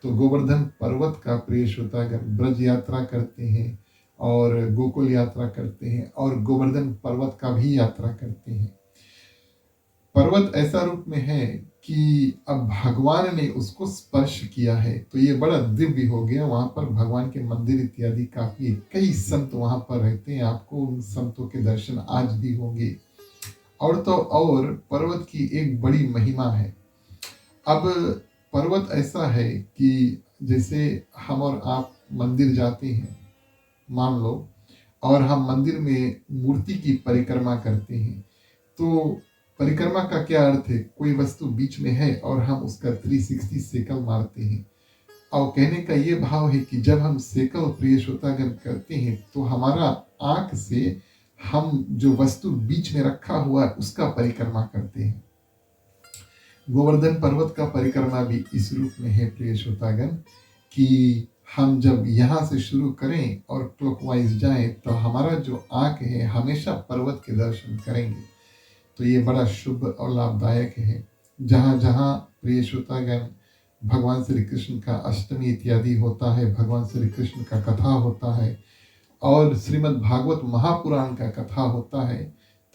तो गोवर्धन पर्वत का प्रिय श्रोतागण ब्रज यात्रा करते हैं और गोकुल यात्रा करते हैं और गोवर्धन पर्वत का भी यात्रा करते हैं। पर्वत ऐसा रूप में है कि अब भगवान ने उसको स्पर्श किया है तो ये बड़ा दिव्य हो गया। वहां पर भगवान के मंदिर इत्यादि काफी कई संत वहां पर रहते हैं, आपको उन संतों के दर्शन आज भी होंगे। और तो और पर्वत की एक बड़ी महिमा है। अब पर्वत ऐसा है कि जैसे हम और आप मंदिर जाते हैं मान लो, और हम मंदिर में मूर्ति की परिक्रमा करते हैं, तो परिक्रमा का क्या अर्थ है? कोई वस्तु बीच में है और हम उसका 360 सेकल मारते हैं। और कहने का ये भाव है कि जब हम सेकल प्रिय श्रोतागण करते हैं तो हमारा आंख से हम जो वस्तु बीच में रखा हुआ है उसका परिक्रमा करते हैं। गोवर्धन पर्वत का परिक्रमा भी इस रूप में है प्रिय श्रोतागण कि हम जब यहाँ से शुरू करें और क्लॉकवाइज जाएं तो हमारा जो आंख है हमेशा पर्वत के दर्शन करेंगे। तो ये बड़ा शुभ और लाभदायक है। जहाँ जहाँ प्रिय श्रोतागण भगवान श्री कृष्ण का अष्टमी इत्यादि होता है, भगवान श्री कृष्ण का कथा होता है और श्रीमद् भागवत महापुराण का कथा होता है,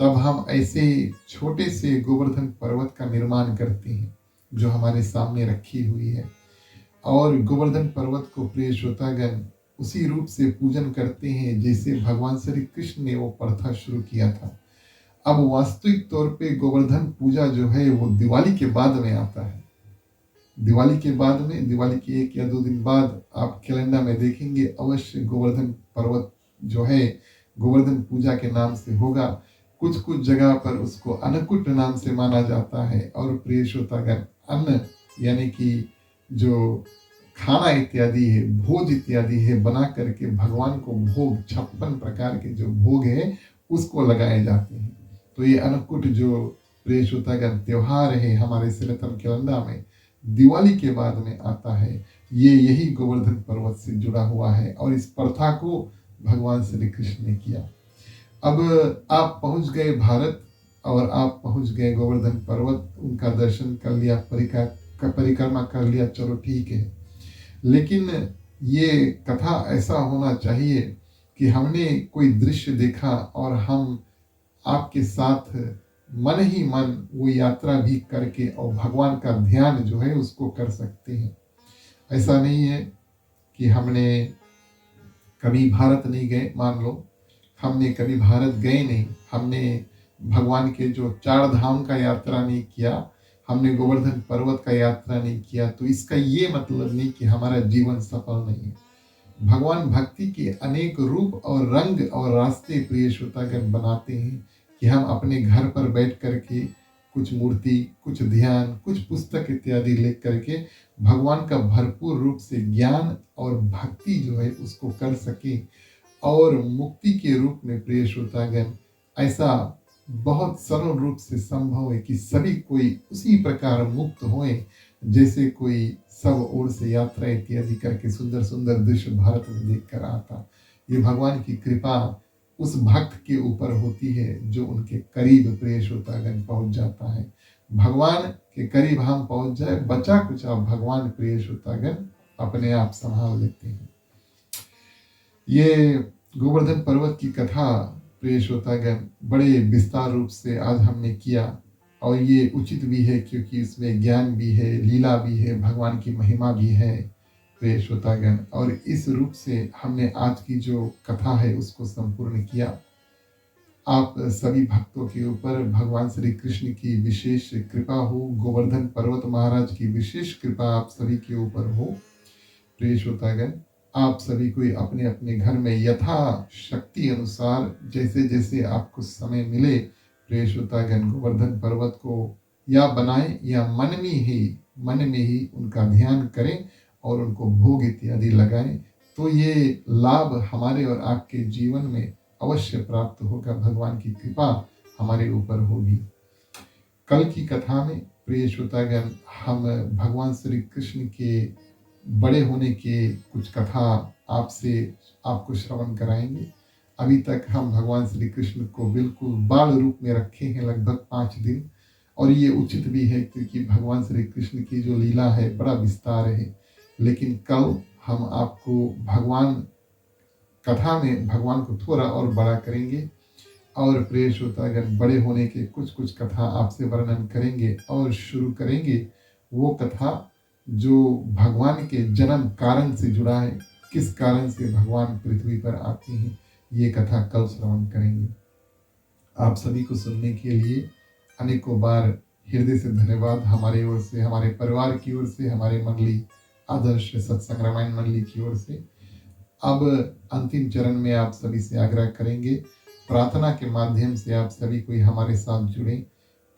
तब हम ऐसे छोटे से गोवर्धन पर्वत का निर्माण करते हैं जो हमारे सामने रखी हुई है। और गोवर्धन पर्वत को प्रिय श्रोतागण उसी रूप से पूजन करते हैं जैसे भगवान श्री कृष्ण ने वो प्रथा शुरू किया था। अब वास्तविक तौर पे गोवर्धन पूजा जो है वो दिवाली के बाद में आता है। दिवाली के बाद में, दिवाली के 1 या 2 दिन बाद आप कैलेंडर में देखेंगे अवश्य गोवर्धन पर्वत जो है गोवर्धन पूजा के नाम से होगा। कुछ कुछ जगह पर उसको अन्नकूट नाम से माना जाता है। और प्रिय श्रोतागण अन्न यानी कि जो खाना इत्यादि है, भोज इत्यादि है, बना करके भगवान को भोग 56 प्रकार के जो भोग है उसको लगाए जाते हैं। तो ये अन्नकूट जो प्रिय श्रोतागण त्योहार है हमारे सनातन कैलेंडर में दिवाली के बाद में आता है, ये यही गोवर्धन पर्वत से जुड़ा हुआ है और इस प्रथा को भगवान श्री कृष्ण ने किया। अब आप पहुंच गए भारत और आप पहुंच गए गोवर्धन पर्वत, उनका दर्शन कर लिया, परिक्रमा कर लिया, चलो ठीक है। लेकिन ये कथा ऐसा होना चाहिए कि हमने कोई दृश्य देखा और हम आपके साथ मन ही मन वो यात्रा भी करके और भगवान का ध्यान जो है उसको कर सकते हैं। ऐसा नहीं है कि हमने कभी भारत नहीं गए, मान लो हमने कभी भारत गए नहीं, हमने भगवान के जो 4 धाम का यात्रा नहीं किया, हमने गोवर्धन पर्वत का यात्रा नहीं किया, तो इसका ये मतलब नहीं कि हमारा जीवन सफल नहीं है। भगवान भक्ति के अनेक रूप और रंग और रास्ते प्रिय श्रोतागण बनाते हैं कि हम अपने घर पर बैठ करके कुछ मूर्ति, कुछ ध्यान, कुछ पुस्तक इत्यादि लिख करके भगवान का भरपूर रूप से ज्ञान और भक्ति जो है उसको कर सके। और मुक्ति के रूप में प्रिय श्रोतागण ऐसा बहुत सरल रूप से संभव है कि सभी कोई उसी प्रकार मुक्त होए जैसे कोई सब ओर से यात्रा इत्यादि करके सुंदर सुंदर दृश्य भारत में देख कर आता। ये भगवान की कृपा उस भक्त के ऊपर होती है जो उनके करीब प्रिय श्रोतागण पहुंच जाता है। भगवान के करीब हम पहुंच जाए, बचा कुचा भगवान प्रिय श्रोतागण अपने आप संभाल लेते हैं। ये गोवर्धन पर्वत की कथा प्रिय श्रोतागण बड़े विस्तार रूप से आज हमने किया और ये उचित भी है क्योंकि इसमें ज्ञान भी है, लीला भी है, भगवान की महिमा भी है प्रिय श्रोतागण। और इस रूप से हमने आज की जो कथा है उसको संपूर्ण किया। आप सभी भक्तों के ऊपर भगवान श्री कृष्ण की विशेष कृपा हो, गोवर्धन पर्वत महाराज की विशेष कृपा आप सभी के ऊपर हो प्रिय श्रोतागण। आप सभी को अपने अपने घर में यथा शक्ति अनुसार जैसे जैसे आपको समय मिले प्रिय श्रोतागण गोवर्धन पर्वत को या बनाएं या मन में ही उनका ध्यान करें और उनको भोग इत्यादि लगाएं, तो ये लाभ हमारे और आपके जीवन में अवश्य प्राप्त होगा। भगवान की कृपा हमारे ऊपर होगी। कल की कथा में प्रिय श्रोतागण, हम भगवान श्री कृष्ण के बड़े होने के कुछ कथा आपको श्रवण कराएंगे। अभी तक हम भगवान श्री कृष्ण को बिल्कुल बाल रूप में रखे हैं, लगभग 5 दिन, और ये उचित भी है क्योंकि भगवान श्री कृष्ण की जो लीला है बड़ा विस्तार है। लेकिन कल हम आपको कथा में भगवान को थोड़ा और बड़ा करेंगे और प्रिय श्रोतागण, बड़े होने के कुछ कथा आपसे वर्णन करेंगे और शुरू करेंगे वो कथा जो भगवान के जन्म कारण से जुड़ा है। किस कारण से भगवान पृथ्वी पर आते हैं, ये कथा कल श्रवण करेंगे। आप सभी को सुनने के लिए अनेकों बार हृदय से धन्यवाद, हमारे ओर से, हमारे परिवार की ओर से, हमारे मंडली आदर्श सत्संग रामायण मंडली की ओर से। अब अंतिम चरण में आप सभी से आग्रह करेंगे, प्रार्थना के माध्यम से आप सभी कोई हमारे साथ जुड़े।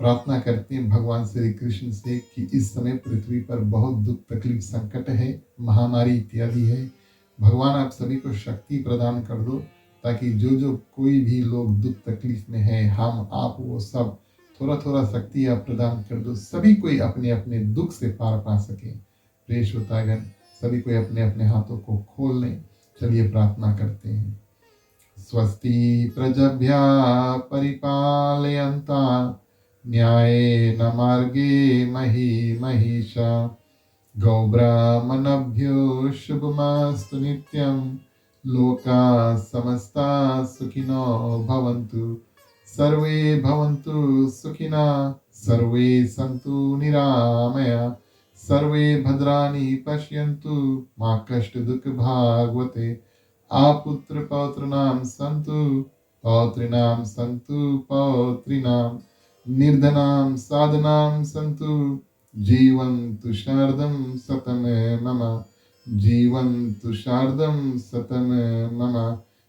प्रार्थना करते हैं भगवान श्री कृष्ण से कि इस समय पृथ्वी पर बहुत दुख तकलीफ संकट है, महामारी इत्यादि है। भगवान आप सभी को शक्ति प्रदान कर दो ताकि जो कोई भी लोग दुख तकलीफ में है, हम आप वो सब थोड़ा शक्ति आप प्रदान कर दो, सभी कोई अपने अपने दुख से पार पा सके। प्रिय श्रोतागण, सभी कोई अपने अपने हाथों को खोल लें। चलिए प्रार्थना करते हैं। स्वस्ति प्रजभ्या परिपालयन्ता न्यायेन मार्गे मही महिषा गौब्राह्मणभ्यो शुभमस्तु नित्यं लोका समस्ता सुखिनो भवन्तु सर्वे भवन्तु सुखिना सर्वे सन्तु निरामया सर्वे भद्राणि पश्यन्तु मा कष्ट दुःख भागवते आपुत्र पौत्रनां सन्तु पौत्रिणां सन्तु पौत्रिणां निर्धनां साधनां सन्तु जीवन्तु शार्दं शतं मम जीवन्तु शार्दं शतं मम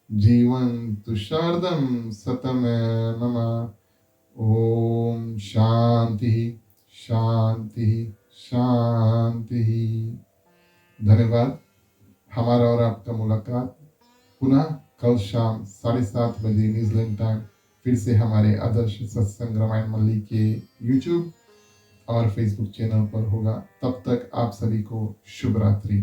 जीवन्तु शार्दं शतं मम। ओम शांति शांति शांति। धन्यवाद। हमारा और आपका मुलाकात पुनः कल शाम 7:30 बजे न्यूजीलैंड टाइम फिर से हमारे आदर्श सत्संग रामायण मंडली के यूट्यूब और फेसबुक चैनल पर होगा। तब तक आप सभी को शुभ रात्रि।